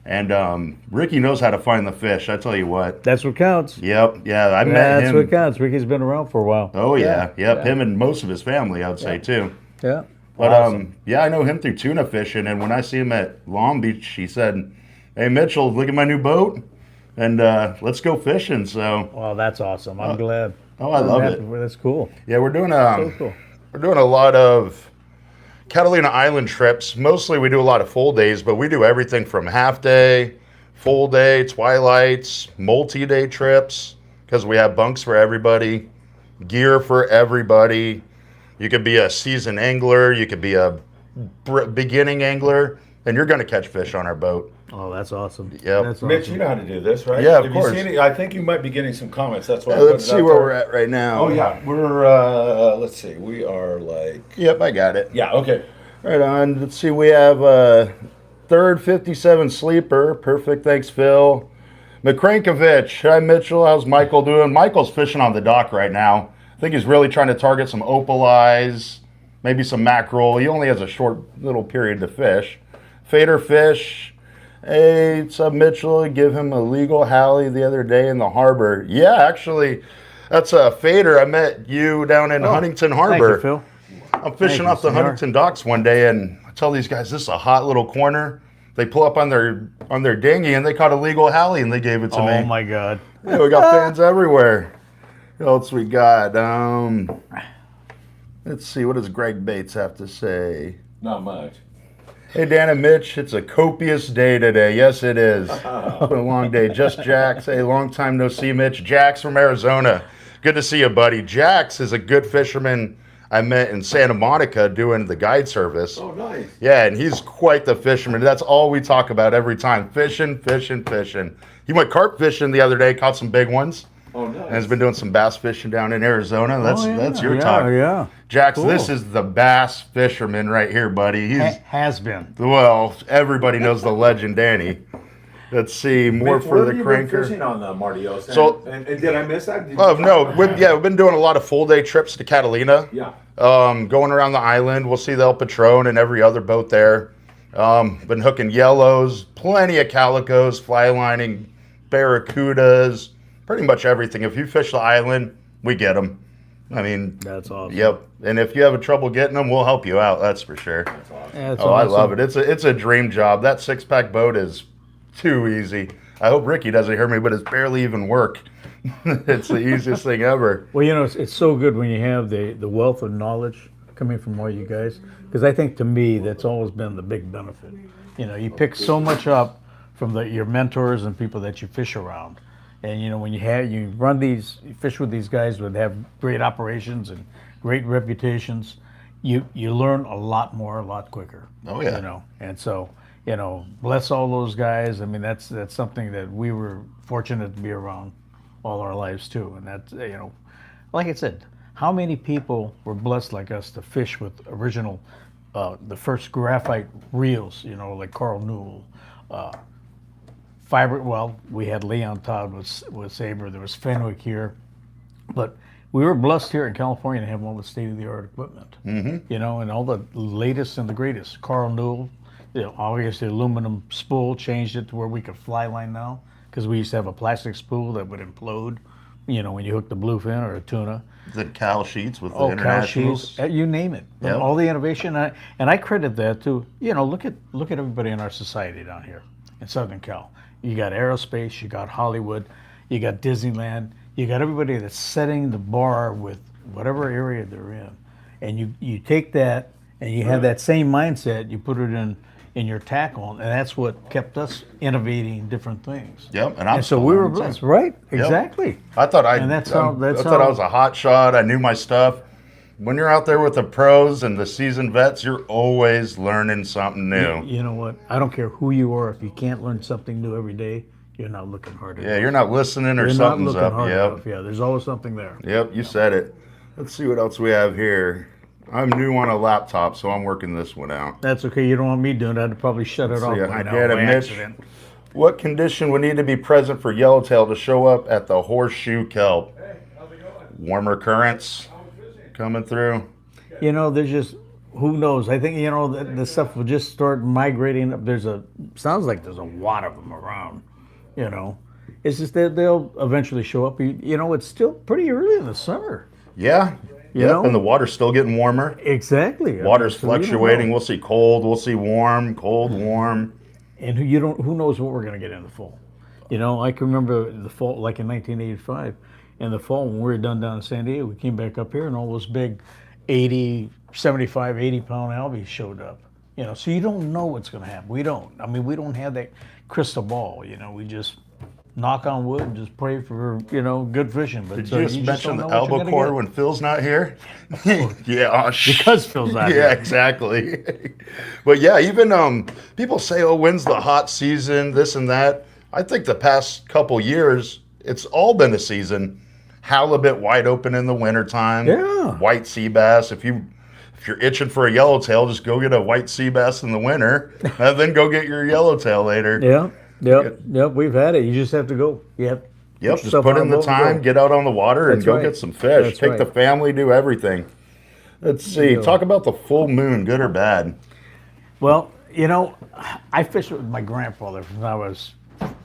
And Ricky knows how to find the fish, I tell you what. That's what counts. Yep, yeah, I met That's him. what counts. Ricky's been around for a while. Oh, yeah, yep, him and most of his family, I would say, too. Yeah. But, Awesome. yeah, I know him through tuna fishing. And when I see him at Long Beach, he said, hey, Mitchell, look at my new boat. And let's go fishing. So, Well, that's awesome. I'm glad. oh, I love I'm it. happy. That's cool. Yeah, we're doing So cool. We're doing a lot of Catalina Island trips. Mostly we do a lot of full days, but we do everything from half day, full day, twilights, multi-day trips, because we have bunks for everybody, gear for everybody. You could be a seasoned angler, you could be a beginning angler, and you're going to catch fish on our boat. Oh, that's awesome. Yep. That's Mitch, awesome. you know how to do this, right? Yeah, of Have course. You seen it? I think you might be getting some comments. That's why. Let's see where we're at right now. Oh yeah, we're. Let's see. We are like. Yep, I got it. Yeah. Okay. Right on. Let's see. We have third 57 sleeper. Perfect. Thanks, Phil. McCrankovich. Hi, Mitchell. How's Michael doing? Michael's fishing on the dock right now. I think he's really trying to target some opal eyes, maybe some mackerel. He only has a short little period to fish. Fader fish. Hey, what's up, Mitchell? Give him a legal Hallie the other day in the harbor. Yeah, actually, that's a Fader. I met you down in Huntington Thank Harbor. you, Phil. I'm fishing you, off the senor. Huntington docks one day, and I tell these guys, this is a hot little corner. They pull up on their dinghy, and they caught a legal Hallie, and they gave it to me. Oh my God. Yeah, we got fans everywhere. What else we got? Let's see. What does Greg Bates have to say? Not much. Hey, Dan and Mitch, it's a copious day today. Yes, it is. It's been a long day. Just Jax. Hey, long time no see, Mitch. Jax from Arizona. Good to see you, buddy. Jax is a good fisherman I met in Santa Monica doing the guide service. Oh, nice. Yeah, and he's quite the fisherman. That's all we talk about every time. Fishing, fishing, fishing. He went carp fishing the other day, caught some big ones. Oh, nice. And has been doing some bass fishing down in Arizona. That's your yeah, talk. Yeah, Jax, Cool. this is the bass fisherman right here, buddy. He's has been. well, everybody knows the legend Danny. Let's see, more for the cranker. Fishing on the Mardiosa. So- and did I miss that? Did Oh you no, talk we've about been doing a lot of full day trips to Catalina. Yeah. Going around the island. We'll see the El Patron and every other boat there. Been hooking yellows, plenty of calicos, fly lining, barracudas, pretty much everything. If you fish the island, we get them. I mean, That's awesome. yep. And if you have trouble getting them, we'll help you out. That's for sure. That's Oh, I awesome. love it. It's a dream job. That 6-pack boat is too easy. I hope Ricky doesn't hear me, but it's barely even work. It's the easiest thing ever. Well, you know, it's so good when you have the wealth of knowledge coming from all you guys, because I think to me that's always been the big benefit. You know, you pick so much up from your mentors and people that you fish around, and you know when you fish with these guys that have great operations and great reputations, you learn a lot more, a lot quicker. Oh, yeah. You know, and so you know, bless all those guys. I mean, that's something that we were fortunate to be around all our lives too, and that's you know, like I said, how many people were blessed like us to fish with original, the first graphite reels, you know, like Carl Newell, fiber. Well, we had Leon Todd with Sabre. There was Fenwick here, but we were blessed here in California to have all the state-of-the-art equipment. Mm-hmm. You know, and all the latest and the greatest. Carl Newell, you know, obviously aluminum spool, changed it to where we could fly line now, because we used to have a plastic spool that would implode, you know, when you hook the bluefin or a tuna. The Cal sheets with the Cal internationals. sheets, you name it. Yep. All the innovation, and I credit that to, you know, look at everybody in our society down here in Southern Cal. You got aerospace, you got Hollywood, you got Disneyland, you got everybody that's setting the bar with whatever area they're in, and you take that and you have that same mindset, you put it in your tackle, and that's what kept us innovating different things. Yep, And so we were blessed, right? Exactly. I thought And that's how- I thought I was a hot shot. I knew my stuff. When you're out there with the pros and the seasoned vets, you're always learning something new. You know what? I don't care who you are. If you can't learn something new every day, you're not looking hard enough. Yeah, you're not listening or You're not something's looking up. hard Yep. enough. Yeah, there's always something there. Yep, you said it. Let's see what else we have here. I'm new on a laptop, so I'm working this one out. That's okay. You don't want me doing that. I'd probably shut it off see, by I now get it, by Mitch. accident. What condition would need to be present for yellowtail to show up at the horseshoe kelp? Warmer currents coming through. You know, there's just, who knows? I think, you know, the stuff will just start migrating up. Sounds like there's a lot of them around, you know. It's just that they'll eventually show up. You know, it's still pretty early in the summer. Yeah. You Yep, know? and the water's still getting warmer. Exactly. Water's So you don't fluctuating. know. We'll see cold. We'll see warm. Cold, warm. And who knows what we're going to get in the fall. You know, I can remember the fall, like in 1985, in the fall when we were done down in San Diego, we came back up here and all those big 75, 80 pound algae showed up. You know, so you don't know what's going to happen. We don't. I mean, we don't have that crystal ball. You know, we just knock on wood and just pray for, you know, good fishing. But Did you just mention don't the know what you're albacore gonna when Phil's not here? Yeah. Oh, Because Phil's not yeah, here. exactly. But yeah, even people say, "Oh, when's the hot season?" This and that. I think the past couple years, it's all been a season. Halibut wide open in the wintertime. Yeah. White sea bass. If you're itching for a yellowtail, just go get a white sea bass in the winter, and then go get your yellowtail later. Yeah. Yep. We've had it. You just have to go. Yep. Yep, just yourself put on in a the boat and time, go. get out on the water, and That's go right. get some fish. That's Take right. the family, do everything. Let's see. Yeah. Talk about the full moon, good or bad? Well, you know, I fished with my grandfather when I was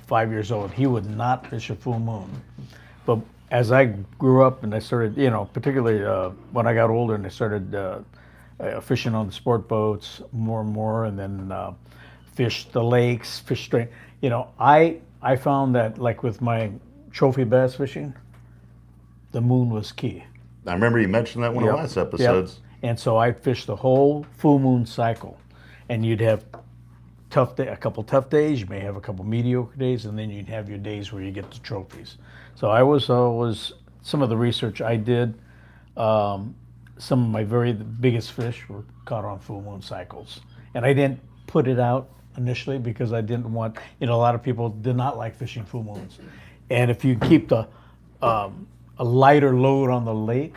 5 years old. He would not fish a full moon. But as I grew up and I started, you know, particularly when I got older and I started fishing on the sport boats more and more, and then fished the lakes, fish straight. You know, I found that, like with my trophy bass fishing, the moon was key. I remember you mentioned that one of the last episodes. Yep. And so I fished the whole full moon cycle, and you'd have a couple tough days. You may have a couple mediocre days, and then you'd have your days where you get the trophies. So I was some of the research I did. Some of my very biggest fish were caught on full moon cycles, and I didn't put it out initially because I didn't want. You know, a lot of people did not like fishing full moons, and if you keep the a lighter load on the lake,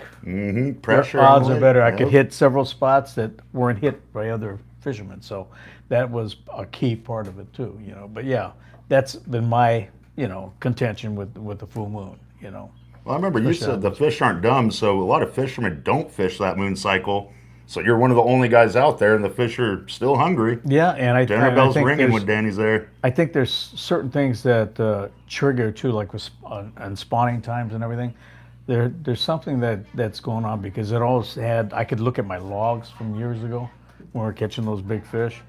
Pressure. odds on are it. better. I could Yep. hit several spots that weren't hit by other fishermen. So that was a key part of it too, you know. But yeah, that's been my, you know, contention with the full moon, you know. Well, I remember you said the fish aren't dumb, so a lot of fishermen don't fish that moon cycle. So you're one of the only guys out there, and the fish are still hungry. Yeah, and I Dinner I bells think ringing there's- when Danny's there. I think there's certain things that trigger too, like with on spawning times and everything. There's something that's going on because it always had. I could look at my logs from years ago when we were catching those big fish,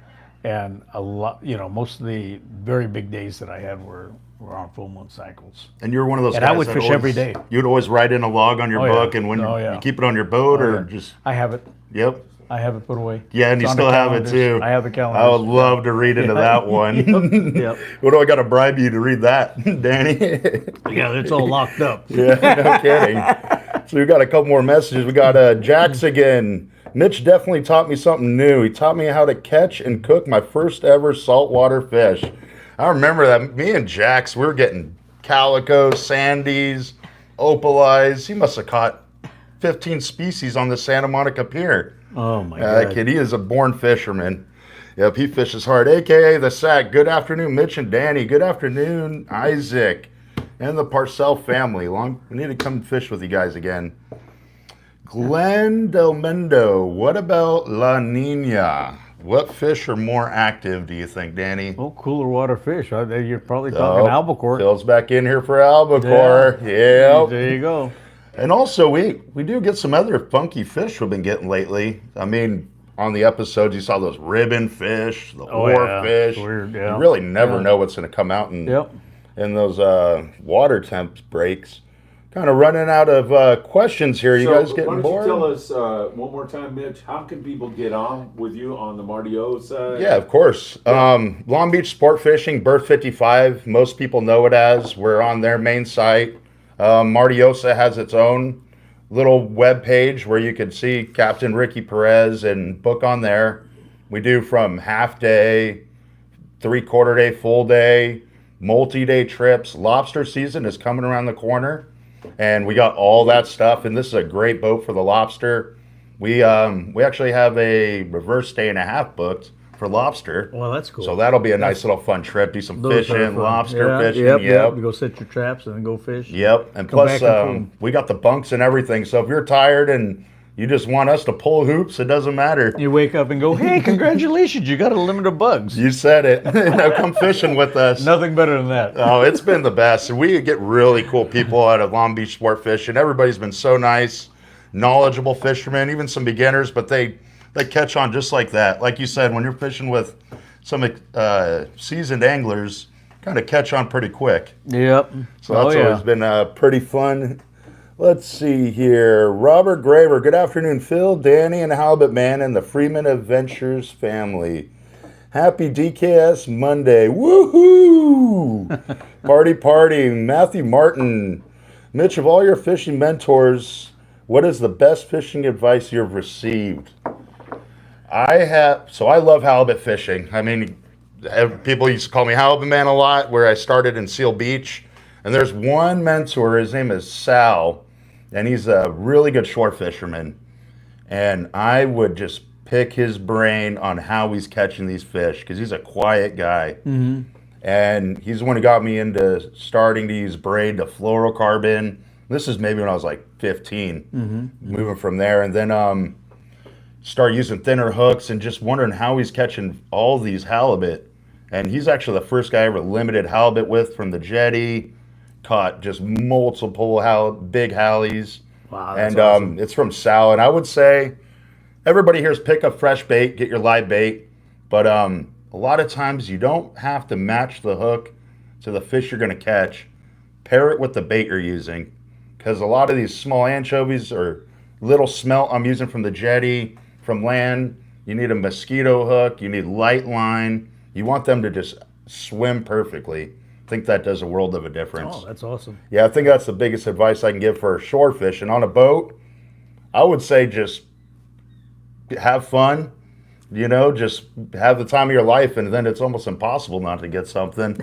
and a lot. You know, most of the very big days that I had were on full moon cycles. And you're one of those And guys I would that fish always- every day. You'd always write in a log on your Oh, yeah. book, and when Oh, yeah. you keep it on your boat or yeah. just, I have it. yep. I have it put away. Yeah, and It's you on the still have it calendars. too. I have the calendar. I would love to read into that one. Yep. What do I got to bribe you to read that, Danny? Yeah, it's all locked up. Yeah, no kidding. So we got a couple more messages. We got Jax again. Mitch definitely taught me something new. He taught me how to catch and cook my first ever saltwater fish. I remember that me and Jax, we were getting calico, sandies, opal eyes. He must have caught 15 species on the Santa Monica Pier. Oh my That god. kid, he is a born fisherman. Yep, he fishes hard. AKA the Sack. Good afternoon, Mitch and Danny. Good afternoon, Isaac, and the Parcell family. We need to come fish with you guys again. Glenn Del Mendo. What about La Nina? What fish are more active, do you think, Danny? Oh, cooler water fish. You're probably talking albacore. Phil's back in here for albacore. Yep. There you go. And also, we do get some other funky fish we've been getting lately. I mean, on the episodes, you saw those ribbon fish, the oar fish. Weird, yeah. You really never know what's going to come out in Yep. those water temps breaks. Kind of running out of questions here. You guys why getting don't bored? you tell us one more time, Mitch, how can people get on with you on the Mardiosa? Yeah, of course. Long Beach Sport Fishing, Berth 55. Most people know it as. We're on their main site. Mardiosa has its own little web page where you can see Captain Ricky Perez and book on there. We do from half day, 3/4 day, full day, multi-day trips. Lobster season is coming around the corner, and we got all that stuff. And this is a great boat for the lobster. We actually have a reverse day and a half booked for lobster. Well, that's cool. So that'll be a nice little fun trip. Do some Those are fishing, fun. lobster Yeah, fishing. Yep. Yep. You go set your traps and then go fish. Yep. And Come plus, back and we got the bunks and everything. So if you're tired and you just want us to pull hoops, it doesn't matter. You wake up and go, hey, congratulations, you got a limit of bugs. You said it. Now come fishing with us. Nothing better than that. Oh, it's been the best. And we get really cool people out of Long Beach Sport Fishing. Everybody's been so nice, knowledgeable fishermen, even some beginners, but they catch on just like that. Like you said, when you're fishing with some seasoned anglers, kind of catch on pretty quick. Yep. So that's always been pretty fun. Let's see here. Robert Graver. Good afternoon, Phil, Danny, and Halibut Man, and the Freeman Adventures family. Happy DKS Monday. Woohoo! Party. Matthew Martin. Mitch, of all your fishing mentors, what is the best fishing advice you've received? I love halibut fishing. I mean, people used to call me Halibut Man a lot, where I started in Seal Beach. And there's one mentor, his name is Sal, and he's a really good shore fisherman. And I would just pick his brain on how he's catching these fish, because he's a quiet guy. Mm-hmm. And he's the one who got me into starting to use braid to fluorocarbon. This is maybe when I was like 15, moving from there. And then start using thinner hooks and just wondering how he's catching all these halibut. And he's actually the first guy I ever limited halibut with from the jetty. Caught just multiple big hallies. Wow, that's and awesome. It's from Sal. And I would say everybody here's pick up fresh bait, get your live bait. But a lot of times you don't have to match the hook to the fish you're going to catch. Pair it with the bait you're using. Because a lot of these small anchovies or little smelt I'm using from the jetty, from land, you need a mosquito hook, you need light line. You want them to just swim perfectly. I think that does a world of a difference. Oh, that's awesome. Yeah, I think that's the biggest advice I can give for shore fishing. On a boat, I would say just have fun, just have the time of your life, and then it's almost impossible not to get something.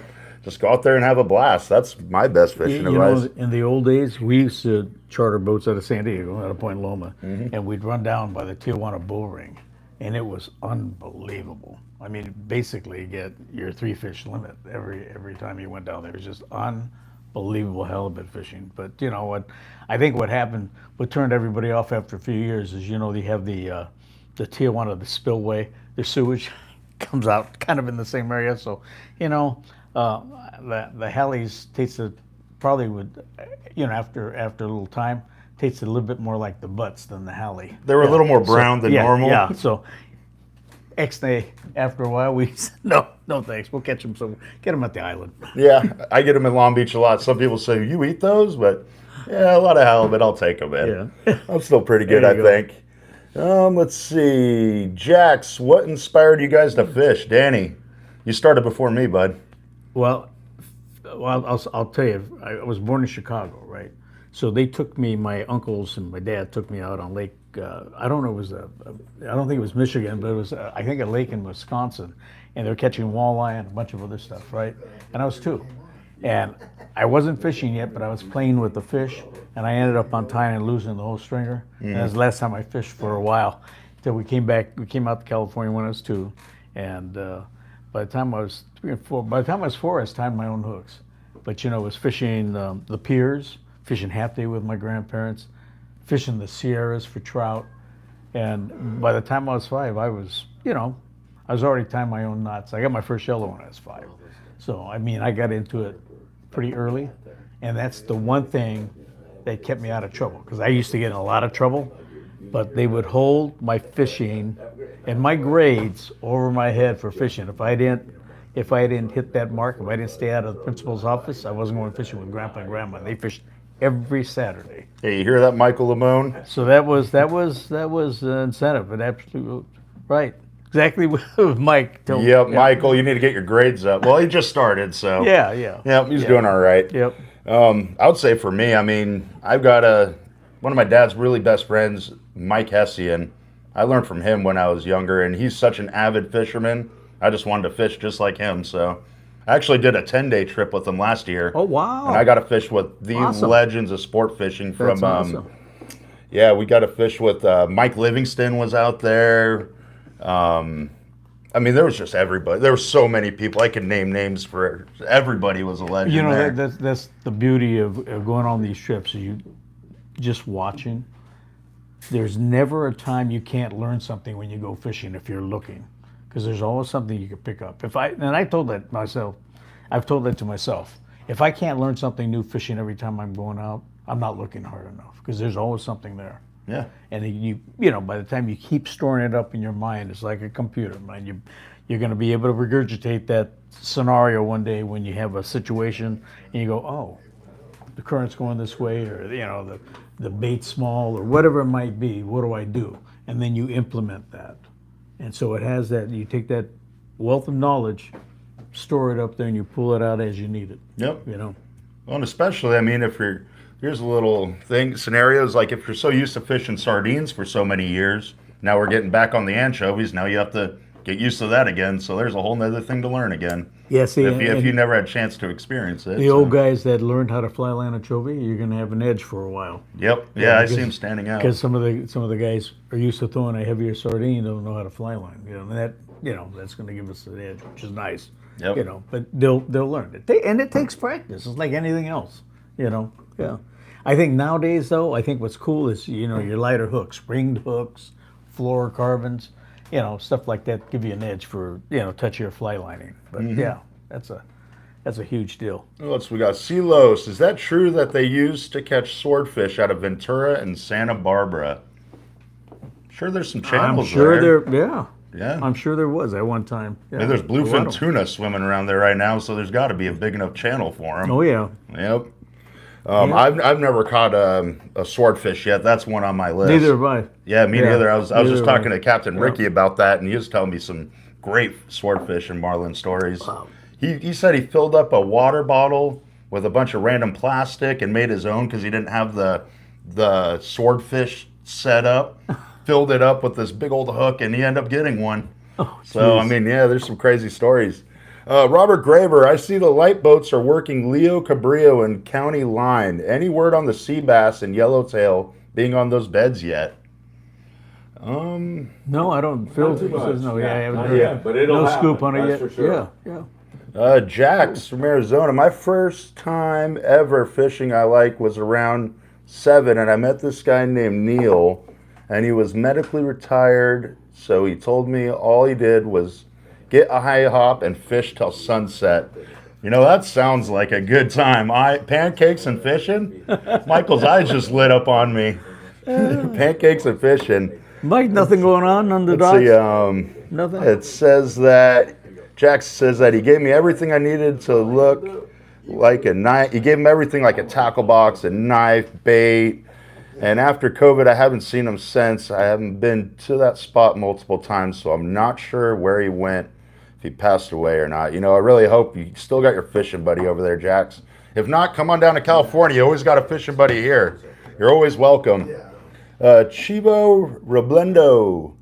just go out there and have a blast. That's my best fishing advice. In the old days, we used to charter boats out of San Diego, out of Point Loma, and we'd run down by the Tijuana bull ring, and it was unbelievable. I mean, basically, you get your 3 fish limit every time you went down there. It was just unbelievable halibut fishing. But you know what? I think what happened, what turned everybody off after a few years is, you know, they have the Tijuana, the spillway, the sewage comes out kind of in the same area. So, you know, the Hallies tasted probably would, you know, after a little time, tasted a little bit more like the butts than the Hallie. They were a little more brown than normal. Yeah, so after a while, we said, no thanks. We'll catch them, so get them at the island. Yeah, I get them in Long Beach a lot. Some people say, you eat those? But yeah, a lot of halibut. I'll take them in. Yeah. I'm still pretty good, There I you think. Let's see. Jax, what inspired you guys to fish? Danny, you started before me, bud. Well, I'll tell you, I was born in Chicago, right? So they took me, my uncles and my dad took me out on Lake, I don't know, I don't think it was Michigan, but it was, I think, a lake in Wisconsin. And they're catching walleye and a bunch of other stuff, right? And I was 2. And I wasn't fishing yet, but I was playing with the fish, and I ended up untying and losing the whole stringer. And that's the last time I fished for a while. Until we came out to California when I was 2. And by the time I was 3 or 4, by the time I was 4, I was tying my own hooks. But you know, I was fishing the piers, fishing half day with my grandparents, fishing the Sierras for trout. And by the time I was 5, I was, you know, I was already tying my own knots. I got my first yellow when I was 5. So, I mean, I got into it pretty early. And that's the one thing that kept me out of trouble. Because I used to get in a lot of trouble. But they would hold my fishing and my grades over my head for fishing. If I didn't hit that mark, if I didn't stay out of the principal's office, I wasn't going fishing with Grandpa and Grandma. They fished every Saturday. Hey, you hear that, Michael Lamone? So that was incentive, and absolutely right. Exactly what Mike told me. Yep, Michael, you need to get your grades up. Well, he just started, so. Yeah. Yep, he's doing all right. Yep. I would say for me, I mean, I've got one of my dad's really best friends, Mike Hessian. I learned from him when I was younger, and he's such an avid fisherman. I just wanted to fish just like him, so I actually did a 10-day trip with him last year. Oh, wow. And I got to fish with the Awesome. legends of sport fishing from, That's awesome. yeah, we got to fish with Mike Livingston was out there. I mean, there was just everybody. There were so many people. I could name names for everybody was a legend. You know, there. that's the beauty of going on these trips. Is you just watching. There's never a time you can't learn something when you go fishing if you're looking, because there's always something you can pick up. I told that myself. I've told that to myself. If I can't learn something new fishing every time I'm going out, I'm not looking hard enough, because there's always something there. Yeah. And you know, by the time you keep storing it up in your mind, it's like a computer, man. You're going to be able to regurgitate that scenario one day when you have a situation and you go, oh, the current's going this way, or you know, the bait's small, or whatever it might be. What do I do? And then you implement that. And so it has that. You take that wealth of knowledge, store it up there, and you pull it out as you need it. Yep. You know. Well, and especially, I mean, here's a little thing, scenarios, like if you're so used to fishing sardines for so many years, now we're getting back on the anchovies, now you have to get used to that again, so there's a whole nother thing to learn again. Yeah, see, if you never had a chance to experience it. the old guys that learned how to fly line anchovy, you're going to have an edge for a while. Yep, yeah, I see them standing out. Because some of the guys are used to throwing a heavier sardine, don't know how to fly line. You know, and that's going to give us an edge, which is nice. Yep. You know, but they'll learn it. And it takes practice. It's like anything else. You know. Yeah. I think nowadays, though, I think what's cool is, you know, your lighter hooks, ringed hooks, fluorocarbons, you know, stuff like that give you an edge for, you know, touchier fly lining. But yeah, that's a huge deal. We got Silos. Is that true that they used to catch swordfish out of Ventura and Santa Barbara? Sure, there's some channels I'm sure there. Yeah. I'm sure there was at one time. Yeah. Maybe there's A lot bluefin of- tuna swimming around there right now, so there's got to be a big enough channel for them. Oh, yeah. Yep. I've never caught a swordfish yet. That's one on my list. Neither have I. Yeah, me Yeah, neither. I was neither just have talking I. to Captain Yeah. Ricky about that, and he was telling me some great swordfish and marlin stories. Wow. He said he filled up a water bottle with a bunch of random plastic and made his own because he didn't have the swordfish set up. Filled it up with this big old hook, and he ended up getting one. Oh, So, I geez. mean, yeah, there's some crazy stories. Robert Graver, I see the light boats are working Leo Cabrillo and County Line. Any word on the sea bass and yellowtail being on those beds yet? No, I don't. Phil too says no. much. Yeah, I Yeah, haven't not heard. yet, but it'll no happen, scoop on it that's yet. for sure. Yeah. Jax from Arizona. My first time ever fishing I was around 7, and I met this guy named Neil, and he was medically retired. So he told me all he did was get a high hop and fish till sunset. You know, that sounds like a good time. Pancakes and fishing? Michael's eyes just lit up on me. Pancakes and fishing. Mike, nothing going on the Let's docks? see, Nothing. it says that Jax says that he gave me everything I needed to look like a knife. He gave him everything like a tackle box, a knife, bait. And after COVID, I haven't seen him since. I haven't been to that spot multiple times, so I'm not sure where he went, if he passed away or not. You know, I really hope you still got your fishing buddy over there, Jax. If not, come on down to California. You always got a fishing buddy here. You're always welcome. Chivo Roblendo.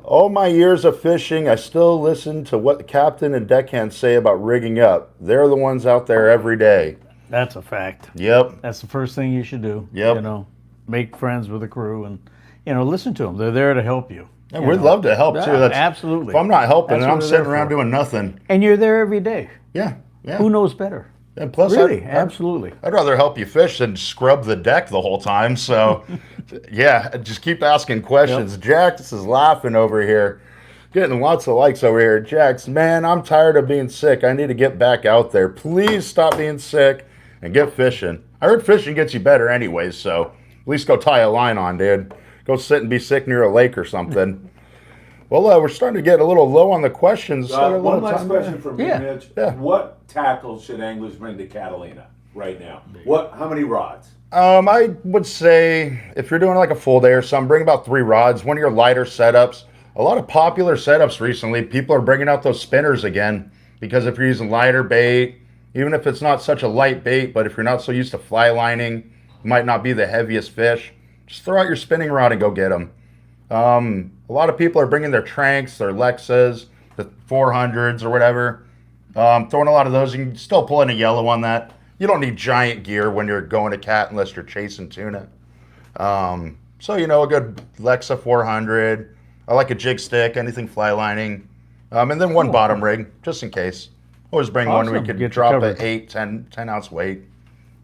All my years of fishing, I still listen to what the captain and deckhands say about rigging up. They're the ones out there every day. That's a fact. Yep. That's the first thing you should do. Yep. You know, make friends with the crew and, you know, listen to them. They're there to help you. And we'd love to help too. Yeah, absolutely. If I'm not helping, That's then what I'm they're sitting there around for. doing nothing. And you're there every day. Yeah. Yeah. Who knows better? And plus, Really, absolutely. I'd rather help you fish than scrub the deck the whole time. So, yeah, just keep asking questions. Yep. Jax is laughing over here, getting lots of likes over here. Jax, man, I'm tired of being sick. I need to get back out there. Please stop being sick and get fishing. I heard fishing gets you better anyways, so at least go tie a line on, dude. Go sit and be sick near a lake or something. Well, we're starting to get a little low on the questions. One last question from me, Yeah. Mitch. Yeah. What tackle should anglers bring to Catalina right now? How many rods? I would say if you're doing like a full day or something, bring about 3 rods. One of your lighter setups. A lot of popular setups recently, people are bringing out those spinners again because if you're using lighter bait, even if it's not such a light bait, but if you're not so used to fly lining, it might not be the heaviest fish, just throw out your spinning rod and go get them. A lot of people are bringing their Tranks, their Lexas, the 400s or whatever. Throwing a lot of those. You can still pull in a yellow on that. You don't need giant gear when you're going to cat unless you're chasing tuna. So, you know, a good Lexa 400. I like a jig stick, anything fly lining. And then one bottom rig, just in case. Always bring one we Awesome. could Get you drop covered. at 8, 10 ounce weight.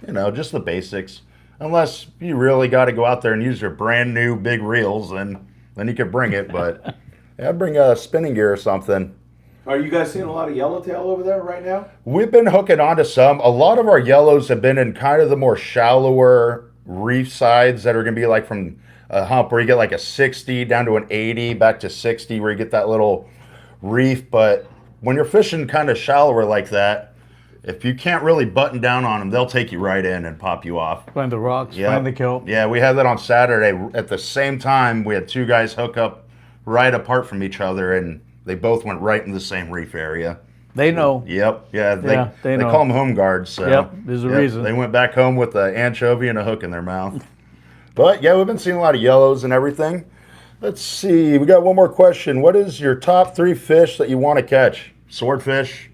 You know, just the basics. Unless you really got to go out there and use your brand new big reels, and then you could bring it. But yeah, bring a spinning gear or something. Are you guys seeing a lot of yellowtail over there right now? We've been hooking onto some. A lot of our yellows have been in kind of the more shallower reef sides that are going to be like from a hump where you get like a 60 down to an 80, back to 60 where you get that little reef. But when you're fishing kind of shallower like that, if you can't really button down on them, they'll take you right in and pop you off. Find the rocks, Yep. find the kelp. Yeah, we had that on Saturday. At the same time, we had 2 guys hook up right apart from each other, and they both went right in the same reef area. They know. Yep. Yeah. They they know. call them home guards. So. Yep, there's a reason. They went back home with an anchovy and a hook in their mouth. But yeah, we've been seeing a lot of yellows and everything. Let's see. We got one more question. What is your top 3 fish that you want to catch? Swordfish.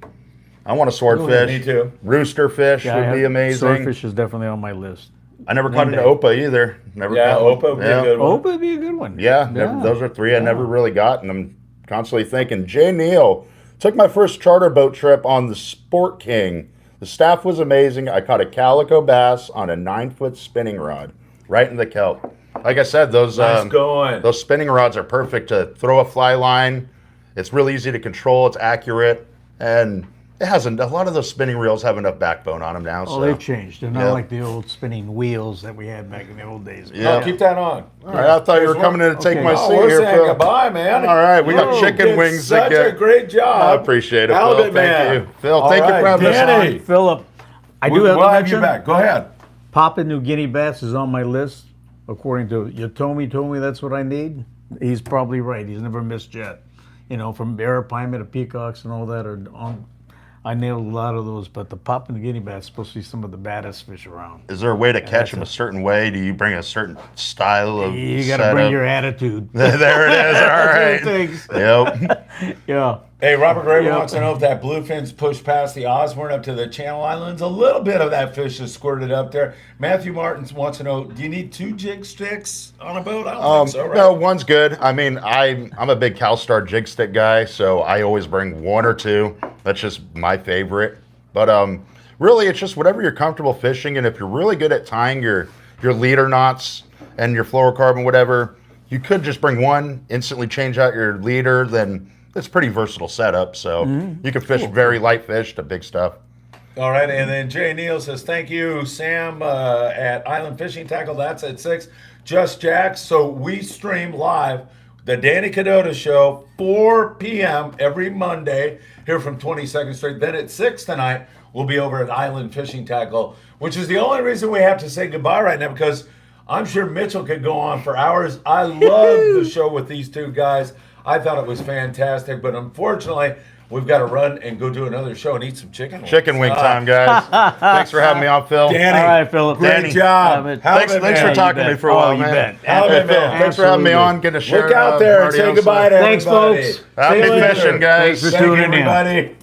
I want a swordfish. Me too. Rooster fish would be amazing. Swordfish is definitely on my list. I never caught an day. Opa either. Never caught one. Opa would be a good one. Opa would be a good one. Yeah, those are 3 I never really got, and I'm constantly thinking. Jay Neal, took my first charter boat trip on the Sport King. The staff was amazing. I caught a calico bass on a 9-foot spinning rod, right in the kelp. Like I said, those Nice going. those spinning rods are perfect to throw a fly line. It's really easy to control. It's accurate, and it hasn't. A lot of those spinning reels have enough backbone on them now. Oh, So they've changed. They're not Yep. like the old spinning wheels that we had back in the old days. Yeah. No, keep that on. all right, I thought you were coming in to take Okay. my Oh, seat we're here, saying Phil. goodbye, man. All right, we got You chicken did wings Such to a get. great job. I appreciate it, Halibut Phil. man. Thank you, Phil. All Thank you right, for having us Danny. on. Philip, I do have We'll to have you mention, back. Go ahead. Papua New Guinea bass is on my list. According to Yotomi told me that's what I need. He's probably right. He's never missed yet. You know, from arapaima to peacocks and all that are on. I nailed a lot of those, but the Papua New Guinea bass is supposed to be some of the baddest fish around. Is there a way to catch them a certain way? Do you bring a certain style of You got to setup? bring your attitude. There it is. All That's what right. it takes. Yep. Yeah. Hey, Robert Graver Yep. wants to know if that bluefin's pushed past the Osborne up to the Channel Islands. A little bit of that fish is squirted up there. Matthew Martins wants to know, do you need 2 jig sticks on a boat? I don't think so, right? No, one's good. I mean, I'm a big CalStar jig stick guy, so I always bring 1 or 2. That's just my favorite. But really, it's just whatever you're comfortable fishing, and if you're really good at tying your leader knots and your fluorocarbon, whatever, you could just bring 1, instantly change out your leader, then it's a pretty versatile setup. So you can fish very light fish to big stuff. All right, and then Jay Neal says, thank you, Sam, at Island Fishing Tqckle. That's at 6. Just Jack. So we stream live the Danny Kadota Show, 4 p.m. every Monday here from 22nd Street. Then at 6 tonight, we'll be over at Island Fishing Tqckle, which is the only reason we have to say goodbye right now, because I'm sure Mitchell could go on for hours. I love the show with these 2 guys. I thought it was fantastic, but unfortunately, we've got to run and go do another show and eat some chicken wings. Chicken wing time, guys. Thanks for having me on, Phil. Danny, All right, Philip. great Danny. job. Thanks for man. talking to me for a while, you man. bet. How about it, man? Thanks for having me on. Get to share. Look out there and say Mardiosa. goodbye to Thanks, everybody. folks. Happy See you later. fishing, guys. Thanks for Thank you, tuning in. everybody.